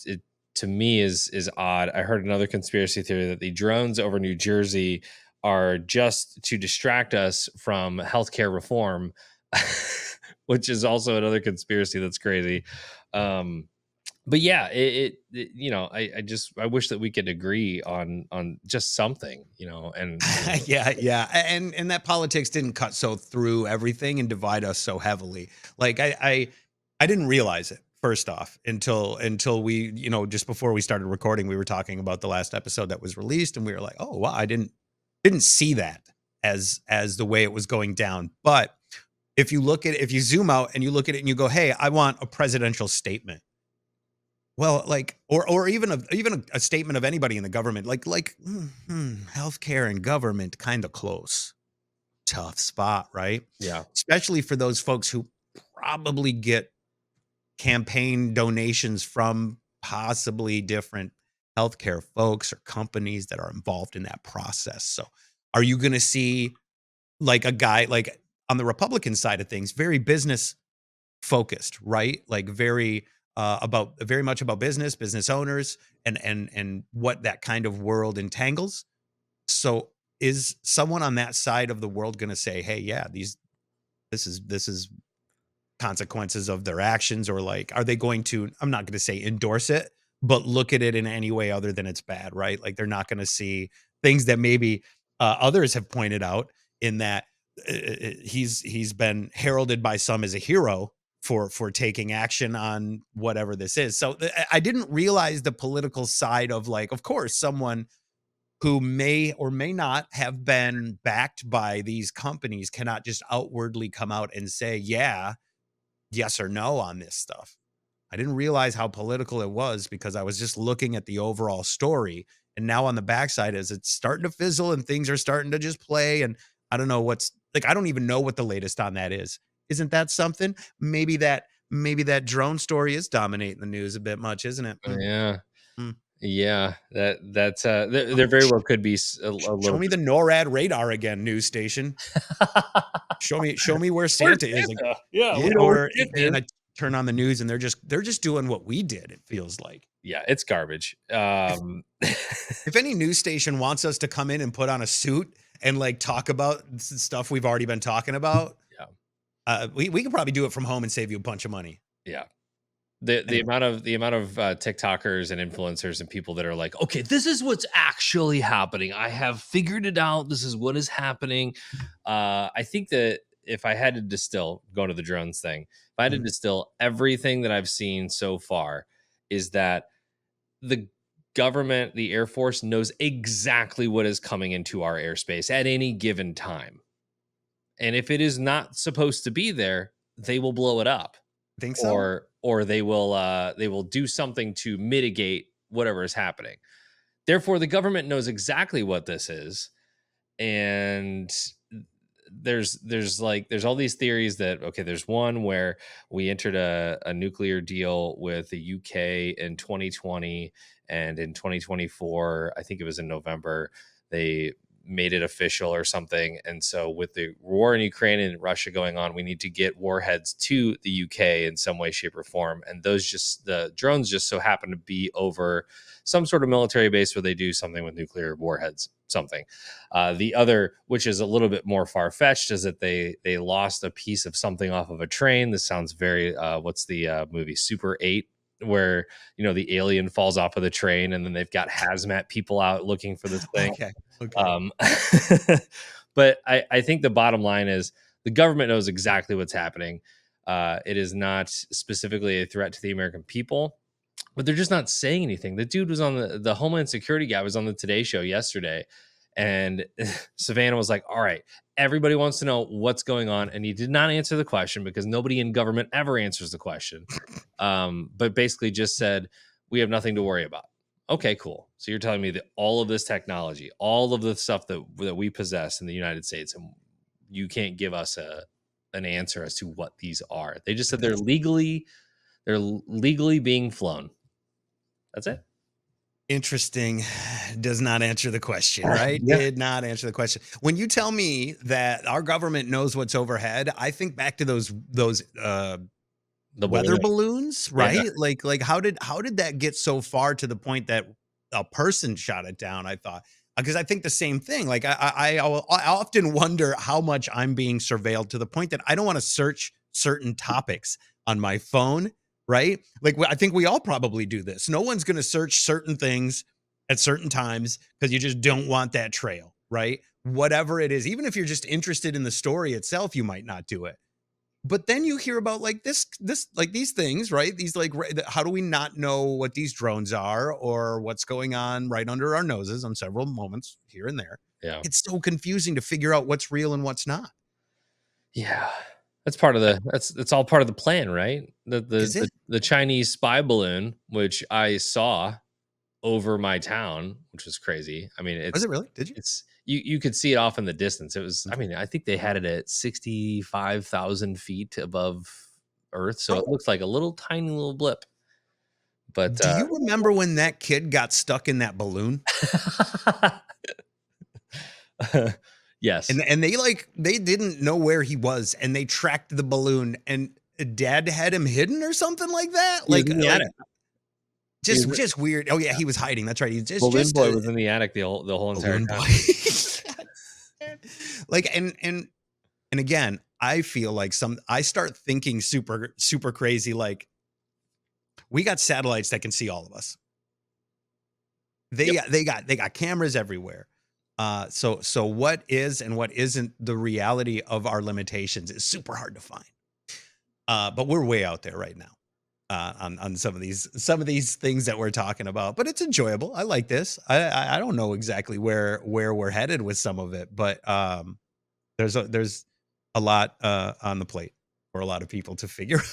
to me is odd. I heard another conspiracy theory that the drones over New Jersey are just to distract us from healthcare reform, which is also another conspiracy that's crazy. But yeah, I wish that we could agree on just something, and Yeah, and that politics didn't cut so through everything and divide us so heavily. Like I didn't realize it, first off, until we, just before we started recording, we were talking about the last episode that was released, and we were like, oh wow, I didn't see that as the way it was going down. But if you zoom out and you look at it and you go, hey, I want a presidential statement. Well, like, or even a statement of anybody in the government, healthcare and government, kind of close, tough spot, right? yeah, Especially for those folks who probably get campaign donations from possibly different healthcare folks or companies that are involved in that process. So, are you going to see like a guy like on the Republican side of things, very business focused, right? Like very much about business owners and what that kind of world entangles. So is someone on that side of the world going to say, "Hey, yeah, this is consequences of their actions," or like are they going to, I'm not going to say endorse it, but look at it in any way other than it's bad, right? Like they're not going to see things that maybe others have pointed out, in that he's been heralded by some as a hero for taking action on whatever this is. So I didn't realize the political side of, like, of course, someone who may or may not have been backed by these companies cannot just outwardly come out and say, yeah, yes or no on this stuff. I didn't realize how political it was because I was just looking at the overall story. And now on the backside, as it's starting to fizzle and things are starting to just play. And I don't know what's like, I don't even know what the latest on that is. Isn't that something? Maybe that drone story is dominating the news a bit much, isn't it? yeah, Mm. yeah. That's Oh, there very well could be a show little me bit. the NORAD radar again, news station. Show me where Where's Santa is. Like, Santa? Yeah, we yeah, know where or Santa and is. I turn on the news and they're just doing what we did, it feels like. Yeah, it's garbage. If any news station wants us to come in and put on a suit and like talk about stuff we've already been talking about, Yeah. We can probably do it from home and save you a bunch of money. Yeah. The Anyway, amount of TikTokers and influencers and people that are like, okay, this is what's actually happening. I have figured it out. This is what is happening. I think that if I had to distill, going to the drones thing, if I had to mhm, distill everything that I've seen so far, is that the government, the Air Force, knows exactly what is coming into our airspace at any given time. And if it is not supposed to be there, they will blow it up, think so? or they will do something to mitigate whatever is happening. Therefore, the government knows exactly what this is, and there's all these theories that, okay, there's one where we entered a nuclear deal with the UK in 2020, and in 2024, I think it was in November, they made it official or something. And so with the war in Ukraine and Russia going on, we need to get warheads to the UK in some way, shape, or form. And the drones just so happen to be over some sort of military base where they do something with nuclear warheads, something. The other, which is a little bit more far-fetched, is that they lost a piece of something off of a train. This sounds very, what's the movie Super 8? Where, the alien falls off of the train and then they've got hazmat people out looking for this thing. Okay. But I think the bottom line is the government knows exactly what's happening. It is not specifically a threat to the American people, but they're just not saying anything. The dude was on the Homeland Security guy was on the Today Show yesterday, and Savannah was like, all right, everybody wants to know what's going on. And he did not answer the question because nobody in government ever answers the question. But basically just said, we have nothing to worry about. Okay, cool. So you're telling me that all of this technology, all of the stuff that we possess in the United States, and you can't give us an answer as to what these are. They just said they're legally being flown. That's it. Interesting. Does not answer the question, right? Yeah. Did not answer the question. When you tell me that our government knows what's overhead, I think back to those The weather balloon. balloons, right? Yeah. Like how did that get so far to the point that a person shot it down? I thought, because I think the same thing. Like I often wonder how much I'm being surveilled to the point that I don't want to search certain topics on my phone, right? Like I think we all probably do this. No one's going to search certain things at certain times because you just don't want that trail, right? Whatever it is, even if you're just interested in the story itself, you might not do it. But then you hear about like this, like these things, right? These like, how do we not know what these drones are or what's going on right under our noses on several moments here and there? Yeah. It's so confusing to figure out what's real and what's not. Yeah. That's part of that's all part of the plan, right? Is it? The Chinese spy balloon, which I saw over my town, which was crazy. I mean, Was it really? Did you? it's you could see it off in the distance. It was, I mean, I think they had it at 65,000 feet above Earth, so it looks like a little tiny little blip. But Do you remember when that kid got stuck in that balloon? yes, And they didn't know where he was, and they tracked the balloon, and dad had him hidden or something like that. He was in the attic. Just weird. Oh yeah, he was hiding. That's right. He's Balloon Boy was in the attic the whole entire Balloon time. Boy. Like and again, I feel like I start thinking super crazy. Like we got satellites that can see all of us. They got cameras everywhere. So what is and what isn't the reality of our limitations is super hard to find. But we're way out there right now. On some of these things that we're talking about, but it's enjoyable. I like this. I don't know exactly where we're headed with some of it, but there's a lot on the plate for a lot of people to figure out.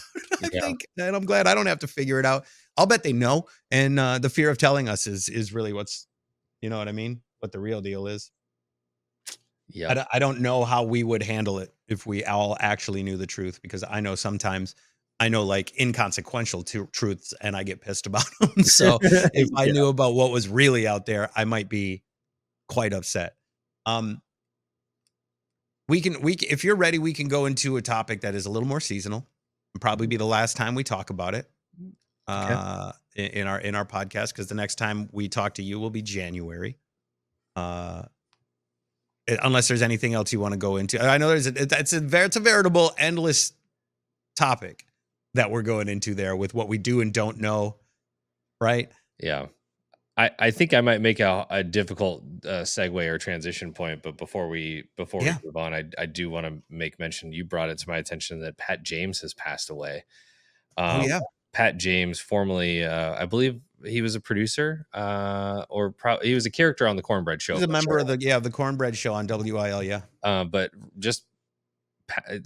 I think, and I'm glad I don't have to figure it out. I'll bet they know, and the fear of telling us is really what's, you know what I mean, what the real deal is. Yeah, I don't know how we would handle it if we all actually knew the truth, because I know sometimes I know like inconsequential truths and I get pissed about them. So if I knew about what was really out there, I might be quite upset. If you're ready, we can go into a topic that is a little more seasonal and probably be the last time we talk about it in our podcast, because the next time we talk to you will be January. Unless there's anything else you want to go into. I know it's a veritable endless topic that we're going into there with what we do and don't know, right? Yeah. I think I might make a difficult segue or transition point, but before we move on, I do want to make mention, you brought it to my attention that Pat James has passed away. Pat James, formerly, I believe he was a producer, or he was a character on the Cornbread Show. He's a member of the Cornbread Show on WIL, but just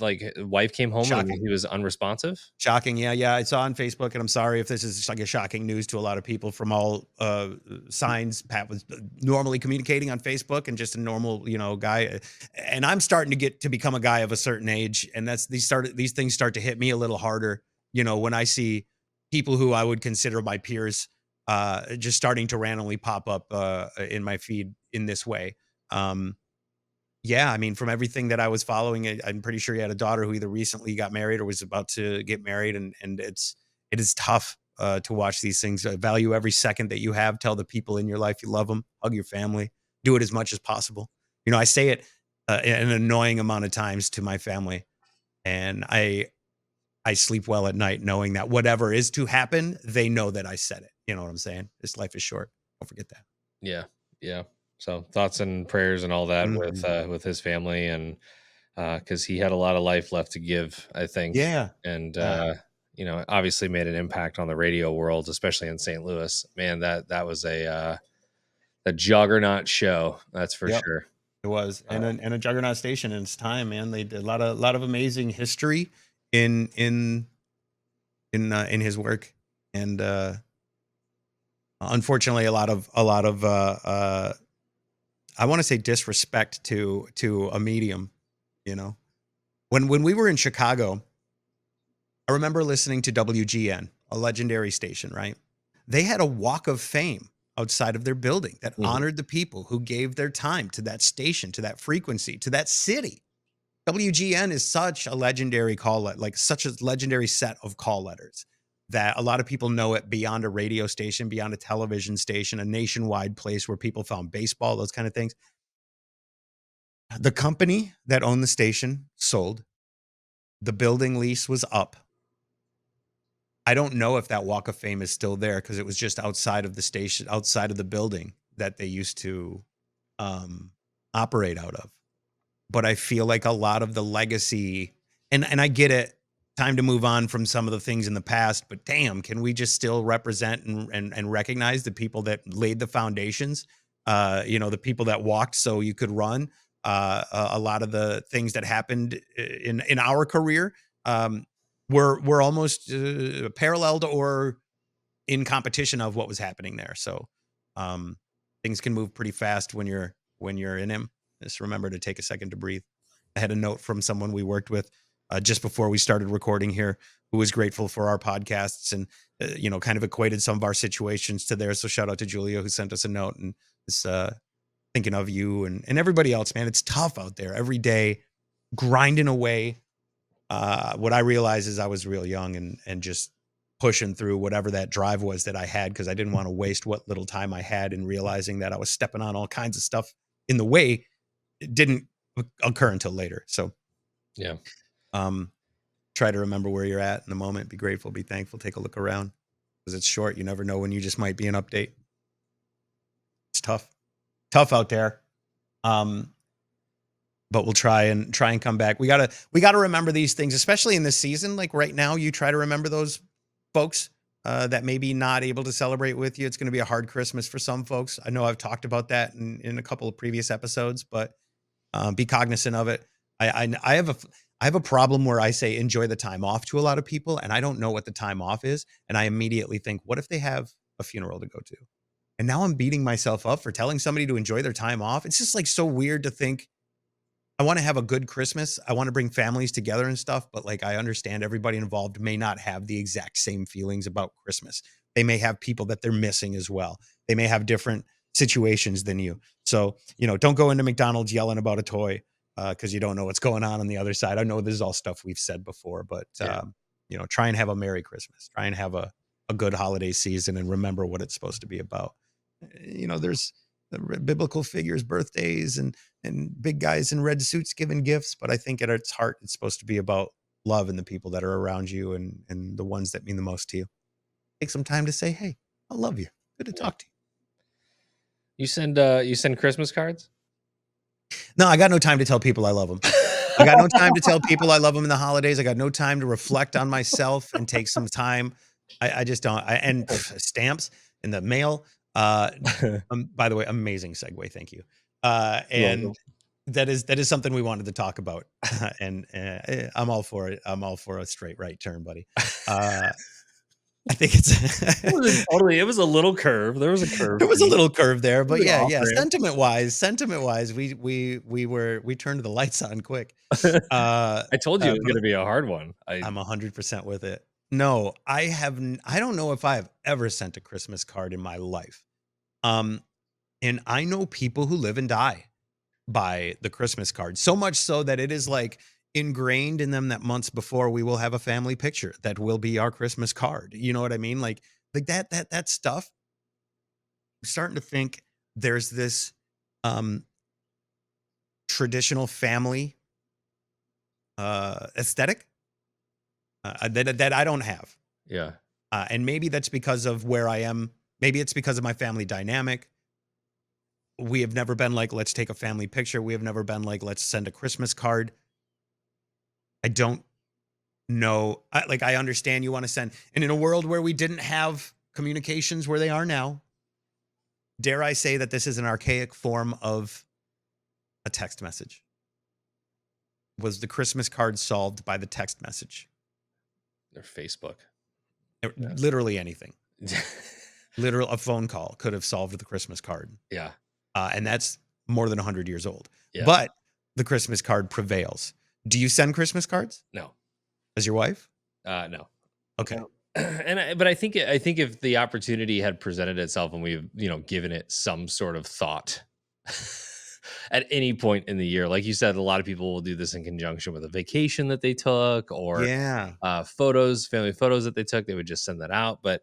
like wife came home and Shocking. he was unresponsive. Shocking. Yeah. I saw on Facebook, and I'm sorry if this is like a shocking news to a lot of people from all signs. Pat was normally communicating on Facebook and just a normal, guy. And I'm starting to get to become a guy of a certain age. And these things start to hit me a little harder, when I see people who I would consider my peers just starting to randomly pop up in my feed in this way. Yeah, I mean, from everything that I was following, I'm pretty sure he had a daughter who either recently got married or was about to get married, and it is tough to watch these things. Value every second that you have. Tell the people in your life you love them. Hug your family. Do it as much as possible. I say it an annoying amount of times to my family, and I sleep well at night knowing that whatever is to happen, they know that I said it. You know what I'm saying? This life is short. Don't forget that. Yeah. So thoughts and prayers and all that Mhm. with his family, and because he had a lot of life left to give, I think. Yeah. And Yeah. obviously made an impact on the radio world, especially in St. Louis. Man, that was a juggernaut show, that's for Yep. sure. It was, and a juggernaut station in its time, man. They did a lot of amazing history in his work, and unfortunately, a lot of I want to say disrespect to a medium. When we were in Chicago, I remember listening to WGN, a legendary station, right? They had a walk of fame outside of their building that Mhm. honored the people who gave their time to that station, to that frequency, to that city. WGN is such a legendary such a legendary set of call letters that a lot of people know it beyond a radio station, beyond a television station, a nationwide place where people found baseball, those kind of things. The company that owned the station sold. The building lease was up. I don't know if that walk of fame is still there because it was just outside of the station, outside of the building that they used to operate out of. But I feel like a lot of the legacy, and I get it, time to move on from some of the things in the past, but damn, can we just still represent and recognize the people that laid the foundations? The people that walked so you could run. A lot of the things that happened in our career were almost paralleled or in competition of what was happening there. So um, things can move pretty fast when you're in him. Just remember to take a second to breathe. I had a note from someone we worked with just before we started recording here, who was grateful for our podcasts and kind of equated some of our situations to theirs. So shout out to Julia who sent us a note and is thinking of you and everybody else. Man, it's tough out there every day, grinding away. What I realized is I was real young and just pushing through whatever that drive was that I had because I didn't want to waste what little time I had in realizing that I was stepping on all kinds of stuff in the way. It didn't occur until later. So Yeah. try to remember where you're at in the moment. Be grateful, be thankful, take a look around because it's short. You never know when you just might be an update. It's tough out there. But we'll try and come back. We gotta remember these things, especially in this season. Like right now, you try to remember those folks that may be not able to celebrate with you. It's going to be a hard Christmas for some folks. I know I've talked about that in a couple of previous episodes, but be cognizant of it. I have a problem where I say enjoy the time off to a lot of people, and I don't know what the time off is, and I immediately think, what if they have a funeral to go to? And now I'm beating myself up for telling somebody to enjoy their time off. It's just like so weird to think. I want to have a good Christmas. I want to bring families together and stuff, but like I understand everybody involved may not have the exact same feelings about Christmas. They may have people that they're missing as well. They may have different situations than you. So, don't go into McDonald's yelling about a toy because you don't know what's going on the other side. I know this is all stuff we've said before, but try and have a Merry Christmas. Try and have a good holiday season and remember what it's supposed to be about. There's biblical figures, birthdays, and big guys in red suits giving gifts. But I think at its heart, it's supposed to be about love and the people that are around you and the ones that mean the most to you. Take some time to say, hey, I love you. Good to talk to you. You send Christmas cards? No, I got no time to tell people I love them. I got no time to tell people I love them in the holidays. I got no time to reflect on myself and take some time. I just don't. And stamps in the mail. By the way, amazing segue. Thank you. And that is something we wanted to talk about, and I'm all for it. I'm all for a straight right turn, buddy. I think it's It was a little curve. There was a curve. there was a little curve there, It but was an yeah, off yeah. ramp. Sentiment wise, we turned the lights on quick. I told you it was But going to be a hard one. I'm 100% with it. No, I don't know if I have ever sent a Christmas card in my life. And I know people who live and die by the Christmas card. So much so that it is like ingrained in them that months before we will have a family picture that will be our Christmas card. You know what I mean? Like that stuff. I'm starting to think there's this um traditional family aesthetic that I don't have. Yeah. And maybe that's because of where I am. Maybe it's because of my family dynamic. We have never been like, let's take a family picture. We have never been like, let's send a Christmas card. I don't know. I understand you want to send. And in a world where we didn't have communications where they are now, dare I say that this is an archaic form of a text message? Was the Christmas card solved by the text message? Or Facebook. Literally anything. Literal, a phone call could have solved the Christmas card. Yeah. And that's more than 100 years old. Yeah. But the Christmas card prevails. Do you send Christmas cards? No. As your wife? No. Okay. But I think if the opportunity had presented itself and we've given it some sort of thought at any point in the year, like you said, a lot of people will do this in conjunction with a vacation that they took or Yeah. family photos that they took. They would just send that out. But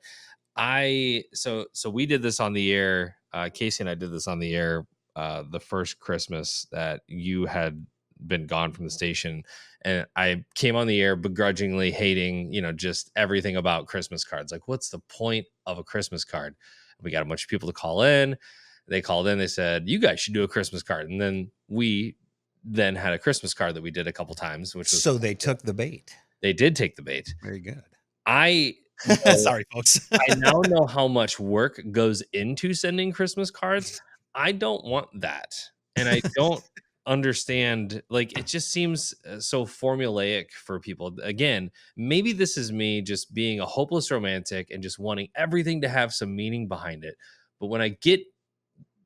so we did this on the air. Casey and I did this on the air the first Christmas that you had been gone from the station, and I came on the air begrudgingly hating just everything about Christmas cards. Like, what's the point of a Christmas card? We got a bunch of people to call in. They called in, they said, you guys should do a Christmas card. And then we had a Christmas card that we did a couple times, which was So they took the bait. They did take the bait. Very good. Sorry, folks. I now know how much work goes into sending Christmas cards. I don't want that. And I don't understand. Like, it just seems so formulaic for people. Again, maybe this is me just being a hopeless romantic and just wanting everything to have some meaning behind it. But when I get,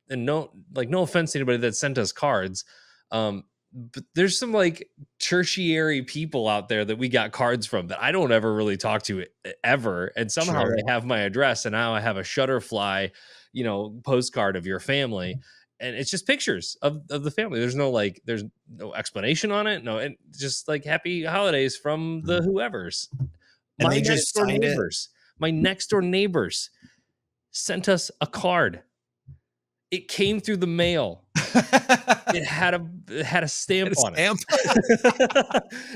and no offense to anybody that sent us cards, but there's some like tertiary people out there that we got cards from that I don't ever really talk to ever. And somehow Sure. they have my address, and now I have a Shutterfly, postcard of your family. And it's just pictures of the family. There's no explanation on it. No, and just like happy holidays from the whoever's. And they just signed it. My next door neighbors sent us a card. It came through the mail. It had a stamp on it.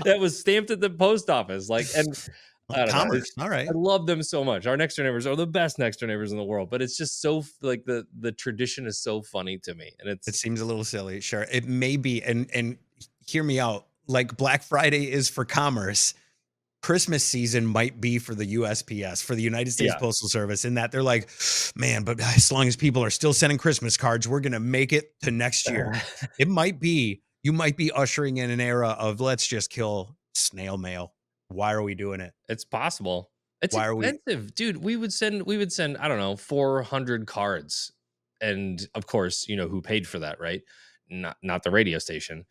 That was stamped at the post office. I don't know. All right. I love them so much. Our next door neighbors are the best next door neighbors in the world. But it's just so like the tradition is so funny to me, and It seems a little silly. Sure, it may be. And hear me out. Like Black Friday is for commerce. Christmas season might be for the USPS, for the United States Postal Service, in that they're like, man, but as long as people are still sending Christmas cards, we're going to make it to next year. It might be, you might be ushering in an era of let's just kill snail mail. Why are we doing it? It's possible. It's Why expensive, dude. We would send, I don't know, 400 cards. And of course, who paid for that, right? Not the radio station.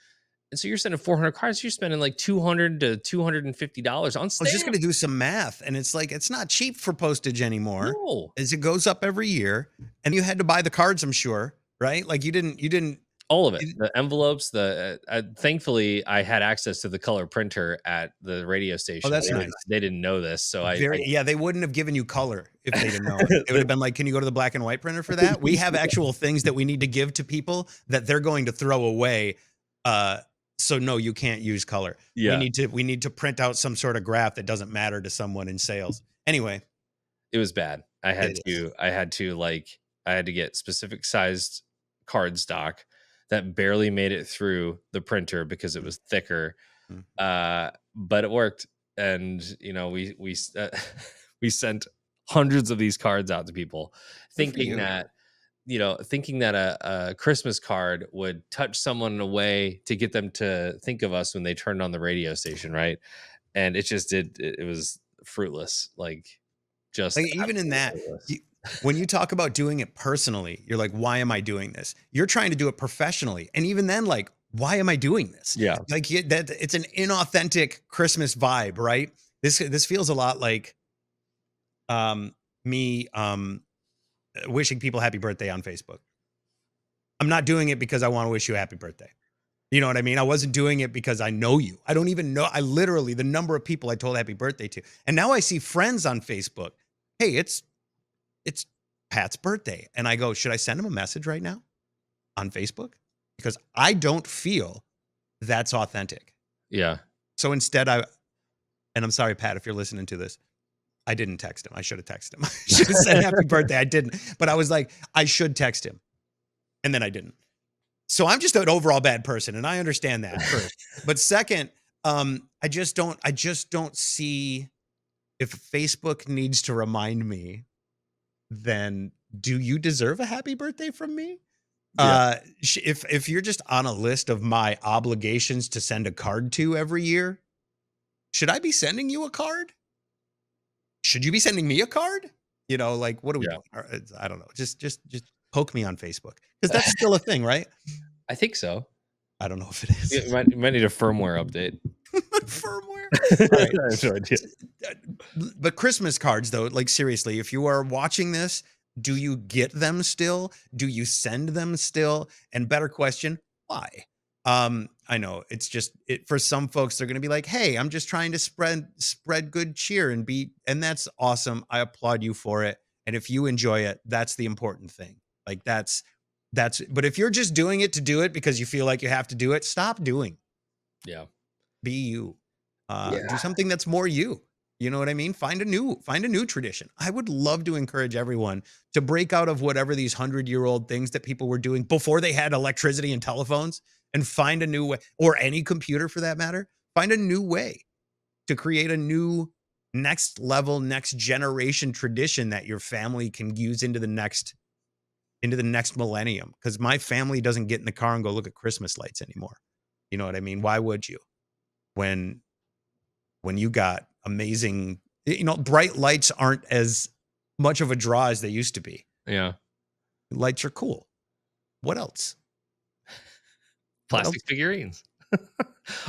And so you're sending 400 cards, you're spending like $200 to $250 on stamps. I was just going to do some math, and it's like, it's not cheap for postage anymore. No. As it goes up every year, and you had to buy the cards, I'm sure, right? Like you didn't. All of it, the envelopes, thankfully I had access to the color printer at the radio station. Oh, that's nice. They didn't know this. So they wouldn't have given you color if they didn't know it. It would have been like, can you go to the black and white printer for that? We have actual things that we need to give to people that they're going to throw away. So no, you can't use color. Yeah. We need to print out some sort of graph that doesn't matter to someone in sales. Anyway, it was bad. I had to get specific sized card stock that barely made it through the printer because it was thicker. But it worked. And, we sent hundreds of these cards out to people thinking that thinking that a Christmas card would touch someone in a way to get them to think of us when they turned on the radio station, right? And it was fruitless, like just Like even in absolutely that, fruitless. when you talk about doing it personally, you're like, why am I doing this? You're trying to do it professionally. And even then, like, why am I doing this? Yeah. Like that it's an inauthentic Christmas vibe, right? This feels a lot like me wishing people happy birthday on Facebook. I'm not doing it because I want to wish you a happy birthday. You know what I mean? I wasn't doing it because I know you. I don't even know. I literally, the number of people I told happy birthday to. And now I see friends on Facebook. Hey, it's Pat's birthday. And I go, should I send him a message right now on Facebook? Because I don't feel that's authentic. Yeah. So instead and I'm sorry, Pat, if you're listening to this, I didn't text him. I should have texted him. I should have said happy birthday. I didn't. But I was like, I should text him. And then I didn't. So I'm just an overall bad person. And I understand that first. But second, I just don't see if Facebook needs to remind me, then do you deserve a happy birthday from me? Yeah. If you're just on a list of my obligations to send a card to every year, should I be sending you a card? Should you be sending me a card? Like, what are we doing? I don't know. Just poke me on Facebook, because that's still a thing, right? I think so. I don't know if it is. You might need a firmware update. Firmware. I Right. have no idea. But Christmas cards, though, like seriously, if you are watching this, do you get them still? Do you send them still? And better question, why? I know it's just for some folks, they're going to be like, hey, I'm just trying to spread good cheer and that's awesome. I applaud you for it. And if you enjoy it, that's the important thing. Like that's, but if you're just doing it to do it because you feel like you have to do it, stop doing. Yeah. Be you. Do something that's more you. You know what I mean? Find a new tradition. I would love to encourage everyone to break out of whatever these 100-year-old things that people were doing before they had electricity and telephones, and find a new way, or any computer for that matter. Find a new way to create a new next level, next generation tradition that your family can use into the next millennium. Because my family doesn't get in the car and go look at Christmas lights anymore. You know what I mean? Why would you? When you got amazing, bright lights aren't as much of a draw as they used to be. Yeah. Lights are cool. What else? Plastic figurines.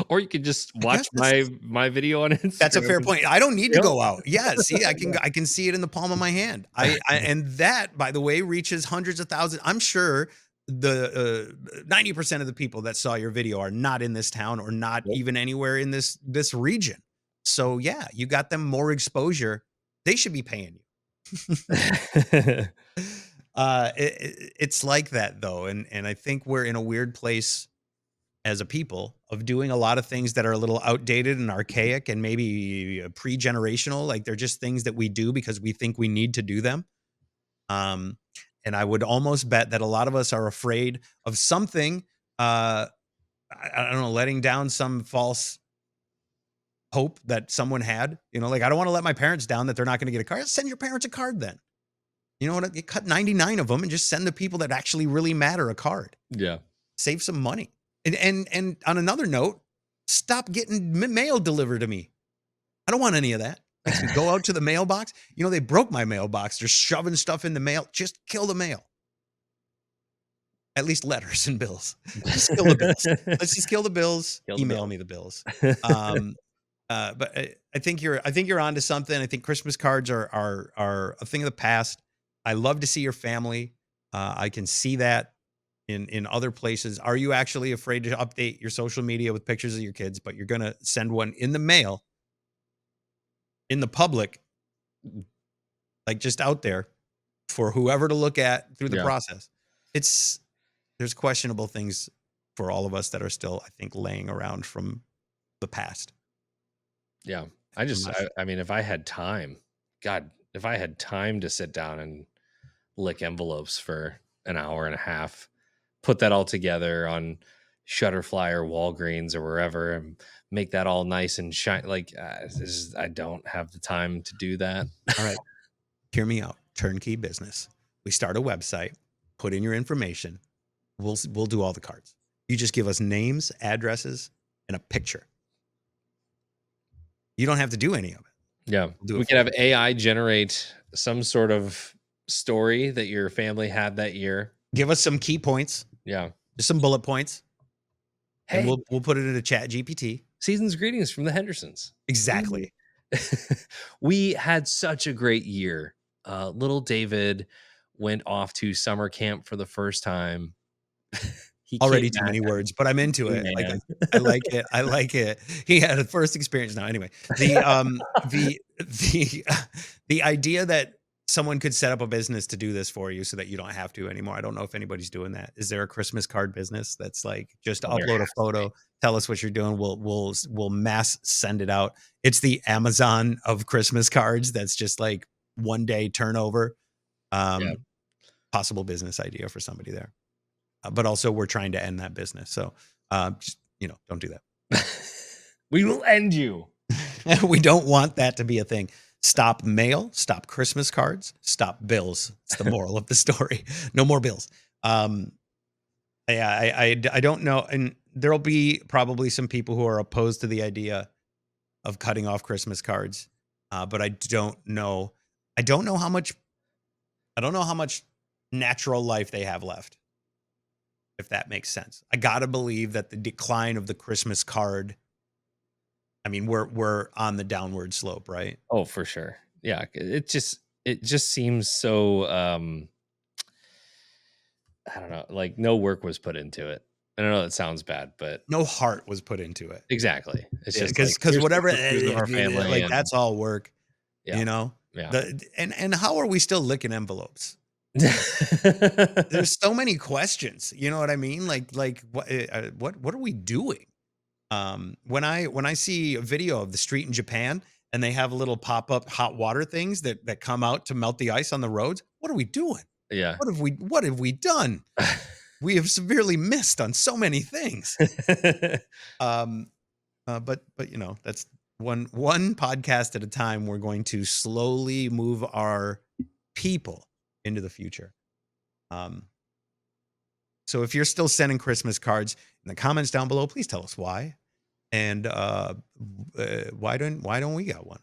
Or you could just I watch guess my video on Instagram. that's a fair point. I don't need to go out. Yeah, see, I can see it in the palm of my hand. And that, by the way, reaches hundreds of thousands. I'm sure the 90% of the people that saw your video are not in this town, or not even anywhere in this region. So yeah, you got them more exposure. They should be paying you. It's like that though, and I think we're in a weird place as a people of doing a lot of things that are a little outdated and archaic and maybe pre-generational. Like they're just things that we do because we think we need to do them. And I would almost bet that a lot of us are afraid of something, I don't know, letting down some false hope that someone had, like, I don't want to let my parents down that they're not going to get a card. Send your parents a card then. You know what? You cut 99 of them and just send the people that actually really matter a card. Yeah. Save some money. And on another note, stop getting mail delivered to me. I don't want any of that. Makes me go out to the mailbox. They broke my mailbox. They're shoving stuff in the mail. Just kill the mail. At least letters and bills. Just kill the bills. Let's just kill the bills. Email me the bills. But I think you're onto something. I think Christmas cards are a thing of the past. I love to see your family. I can see that in other places. Are you actually afraid to update your social media with pictures of your kids, but you're going to send one in the mail, in the public, like just out there for whoever to look at through the process? There's questionable things for all of us that are still, I think, laying around from the past. Yeah. I mean, if I had time, God, if I had time to sit down and lick envelopes for an hour and a half, put that all together on Shutterfly or Walgreens or wherever, and make that all nice and shiny. Like, I don't have the time to do that. All right. Hear me out. Turnkey business. We start a website. put in your information. We'll do all the cards. You just give us names, addresses, and a picture. You don't have to do any of it. Yeah. We'll do We it can for have you. AI generate some sort of story that your family had that year. Give us some key points, Yeah. just some bullet points, and Hey, we'll put it in a chat GPT. season's greetings from the Hendersons. Exactly. We had such a great year. Little David went off to summer camp for the first time. He Already came too back many as words, but I'm into a it. Like man. I like it. I like it. He had a first experience now. Anyway, the idea that someone could set up a business to do this for you so that you don't have to anymore. I don't know if anybody's doing that. Is there a Christmas card business that's like just Oh, there upload a has to be. photo, tell us what you're doing, we'll mass send it out. It's the Amazon of Christmas cards. That's just like one day turnover. Yeah. Possible business idea for somebody there. But also we're trying to end that business. So just, don't do that. We will end you. We don't want that to be a thing. Stop mail, stop Christmas cards, stop bills. It's the moral of the story. No more bills. Yeah, I don't know. And there'll be probably some people who are opposed to the idea of cutting off Christmas cards. But I don't know. I don't know how much natural life they have left, if that makes sense. I gotta believe that the decline of the Christmas card, I mean, we're on the downward slope, right? Oh, for sure. Yeah. It just seems so I don't know, like no work was put into it. I don't know, that sounds bad, but No heart was put into it. exactly. It's just Because like here's the whatever, pictures of our family like and that's all work, yeah. you know. Yeah. And how are we still licking envelopes? There's so many questions. You know what I mean? Like what are we doing? When I see a video of the street in Japan and they have little pop-up hot water things that come out to melt the ice on the roads, what are we doing? Yeah. What have we done? We have severely missed on so many things. But that's one podcast at a time. We're going to slowly move our people into the future. So if you're still sending Christmas cards, in the comments down below, please tell us why. And why don't we got one?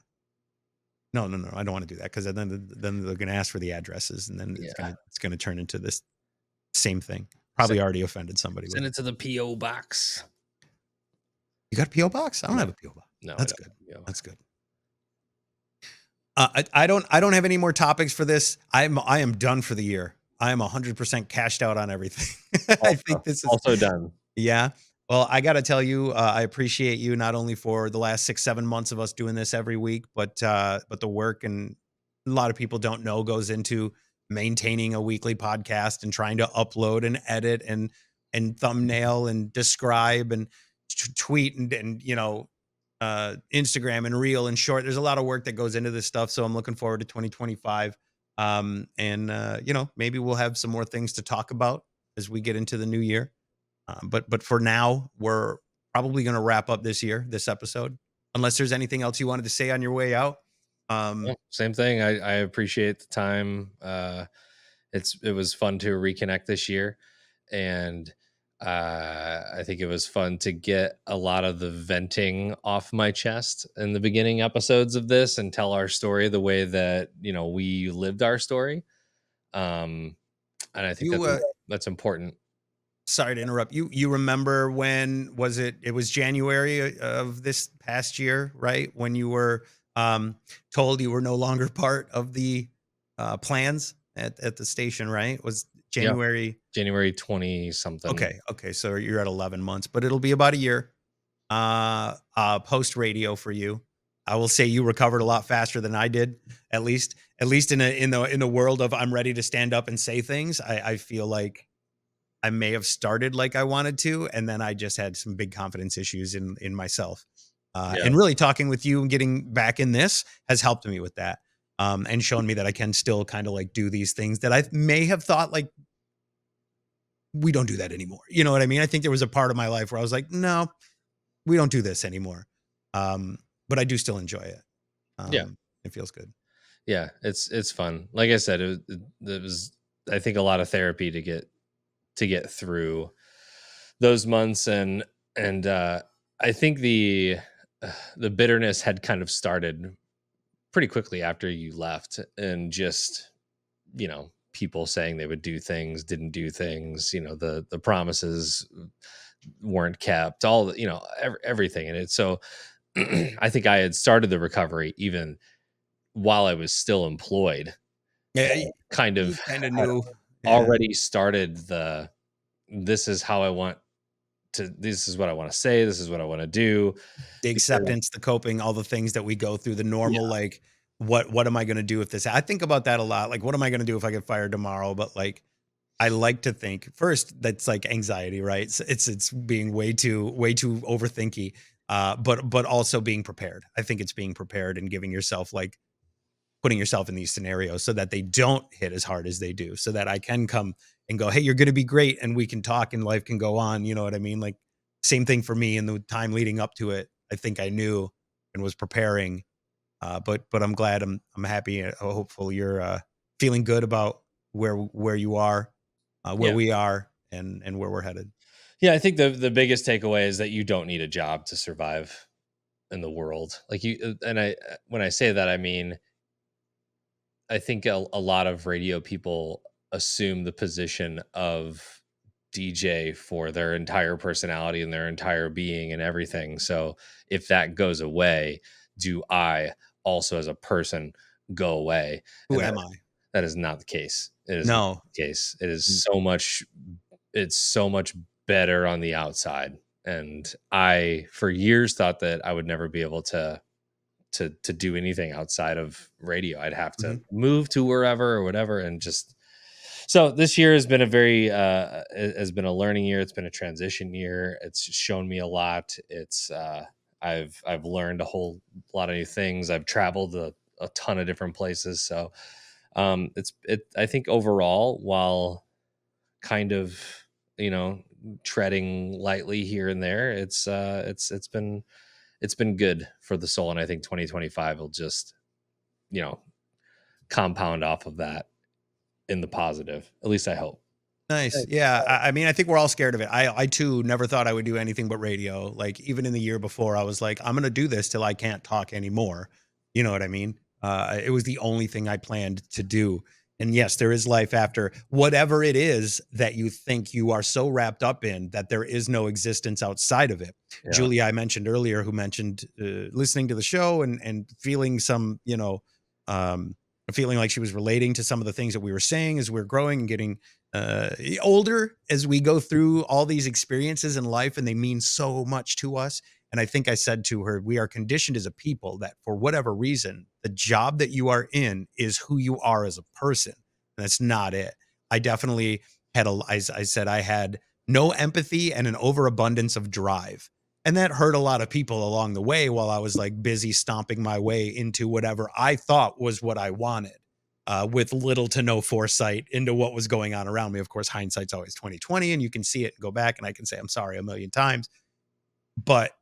No, I don't want to do that because then they're going to ask for the addresses, and then it's going to turn into this same thing. Probably already offended somebody. Send it to the PO box. You got a PO box? I don't have a PO box. No, that's good. That's good. I don't have any more topics for this. I am done for the year. I am 100% cashed out on everything. I think this is also done. Yeah. Well, I got to tell you, I appreciate you not only for the last 6-7 months of us doing this every week, but the work, and a lot of people don't know goes into maintaining a weekly podcast and trying to upload and edit and thumbnail and describe and tweet and Instagram and reel and short. There's a lot of work that goes into this stuff. So I'm looking forward to 2025. Maybe we'll have some more things to talk about as we get into the new year. But for now, we're probably going to wrap up this episode, unless there's anything else you wanted to say on your way out. Same thing. I appreciate the time. It was fun to reconnect this year, and I think it was fun to get a lot of the venting off my chest in the beginning episodes of this and tell our story the way that we lived our story. And I think that's important. Sorry to interrupt you. You remember when was it? It was January of this past year, right? When you were told you were no longer part of the plans at the station, right? It was January 20 something. Okay. So you're at 11 months, but it'll be about a year post radio for you. I will say you recovered a lot faster than I did, at least in the world of I'm ready to stand up and say things. I feel like I may have started like I wanted to, and then I just had some big confidence issues in myself. And really talking with you and getting back in this has helped me with that, and shown me that I can still kind of like do these things that I may have thought like we don't do that anymore. You know what I mean? I think there was a part of my life where I was like, no, we don't do this anymore. But I do still enjoy it. It feels good. Yeah, it's fun. Like I said, it was I think a lot of therapy to get through those months, and I think the bitterness had kind of started pretty quickly after you left, and just, people saying they would do things, didn't do things, the promises weren't kept, all the, everything in it. So I think I had started the recovery even while I was still employed, Yeah, and kind you of kind of had knew. Yeah. already started this is how I want this is what I want to say, this is what I want to do. The Because acceptance, the coping, all the things that we go through, the normal, yeah, like, what am I gonna do if this I think about that a lot, like, what am I gonna do if I get fired tomorrow? But, like, I like to think first that's like anxiety, right? It's being way too overthinky, but also being prepared. I think it's being prepared and giving yourself, like, putting yourself in these scenarios so that they don't hit as hard as they do, so that I can come and go, "Hey, you're gonna be great, and we can talk, and life can go on." You know what I mean? Like, same thing for me in the time leading up to it. I think I knew and was preparing, but I'm glad, I'm happy, hopeful you're feeling good about where you are, where yeah, we are, and where we're headed. yeah. I think the biggest takeaway is that you don't need a job to survive in the world. Like and when I say that, I mean, I think a lot of radio people assume the position of DJ for their entire personality and their entire being and everything. So if that goes away, do I also as a person go away? Who And am I? that is not the case. It is not No. the case. It is Mm. it's so much better on the outside. And I for years thought that I would never be able to do anything outside of radio. I'd have to Mhm. move to wherever or whatever, and just so this year has been a very has been a learning year. It's been a transition year. It's shown me a lot. It's I've learned a whole lot of new things. I've traveled a ton of different places. So I think overall, while kind of, you know, treading lightly here and there, it's been good for the soul. And I think 2025 will just, you know, compound off of that in the positive. At least I hope. Nice. Thanks. Yeah. I mean, I think we're all scared of it. I too never thought I would do anything but radio. Like, even in the year before, I was like, I'm gonna do this till I can't talk anymore. You know what I mean? It was the only thing I planned to do. And yes, there is life after whatever it is that you think you are so wrapped up in that there is no existence outside of it. Yeah. Julie, I mentioned earlier, who mentioned listening to the show and feeling some, um, feeling like she was relating to some of the things that we were saying as we we're growing and getting older, as we go through all these experiences in life, and they mean so much to us. And I think I said to her, we are conditioned as a people that for whatever reason, the job that you are in is who you are as a person. And that's not it. I definitely had as I said, I had no empathy and an overabundance of drive. And that hurt a lot of people along the way while I was like busy stomping my way into whatever I thought was what I wanted, with little to no foresight into what was going on around me. Of course, hindsight's always 2020, and you can see it and go back, and I can say I'm sorry a million times, but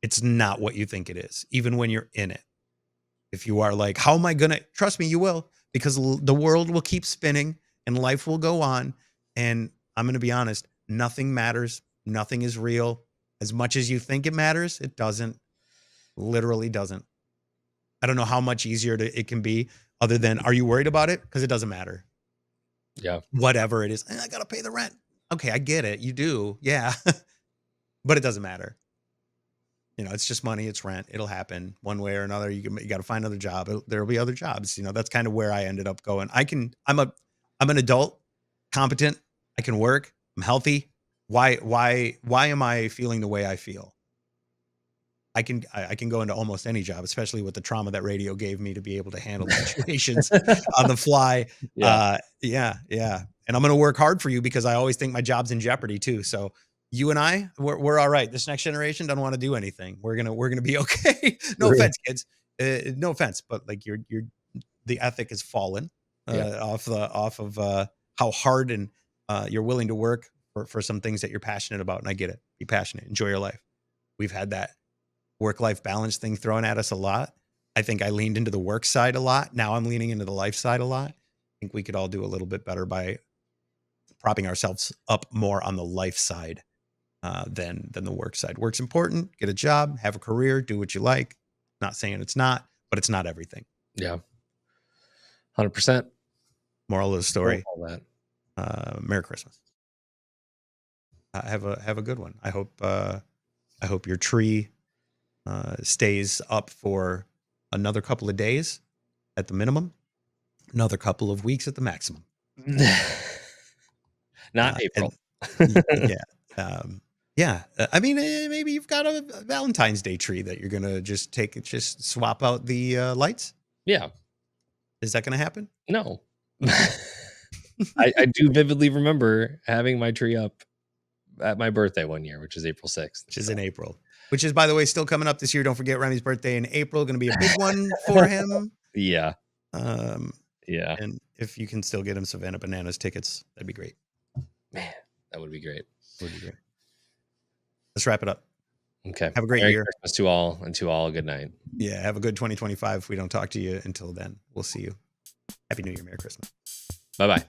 it's not what you think it is, even when you're in it. If you are like, how am I gonna trust me? You will, because the world will keep spinning and life will go on. And I'm gonna be honest, nothing matters, nothing is real. As much as you think it matters, it doesn't. Literally doesn't. I don't know how much easier it can be, other than, are you worried about it? Because it doesn't matter. Yeah. Whatever it is, I gotta pay the rent. Okay, I get it. You do, yeah, but it doesn't matter. It's just money. It's rent. It'll happen one way or another. You got to find another job. There'll be other jobs. That's kind of where I ended up going. I'm an adult, competent. I can work. I'm healthy. Why am I feeling the way I feel? I can go into almost any job, especially with the trauma that radio gave me to be able to handle situations on the fly. Yeah. Yeah. And I'm going to work hard for you, because I always think my job's in jeopardy too. So you and we're all right. This next generation doesn't want to do anything. We're gonna be okay. No Right. offense, kids. No offense, but like the ethic has fallen Yeah. off of how hard and you're willing to work for some things that you're passionate about. And I get it. Be passionate. Enjoy your life. We've had that work-life balance thing thrown at us a lot. I think I leaned into the work side a lot. Now I'm leaning into the life side a lot. think we could all do a little bit better by propping ourselves up more on the life side than the work side. Work's important. Get a job, have a career, do what you like. Not saying it's not, but it's not everything. Yeah. 100%. Moral of the story. All that. Merry Christmas. Have a good one. I hope your tree stays up for another couple of days at the minimum, another couple of weeks at the maximum. Not April. Yeah. I mean, maybe you've got a Valentine's Day tree that you're gonna just swap out the lights. Yeah. Is that gonna happen? No. I do vividly remember having my tree up at my birthday one year, which is April 6th. Which is in April. Which is, by the way, still coming up this year. Don't forget Remy's birthday in April. Going to be a big one for him. Yeah. Yeah. And if you can still get him Savannah Bananas tickets, that'd be great. Man, that would be great. Would be great. Let's wrap it up. Okay. Have a great Merry year. Christmas to all, and to all, good night. Yeah. Have a good 2025. If we don't talk to you until then, we'll see you. Happy New Year. Merry Christmas. Bye-bye.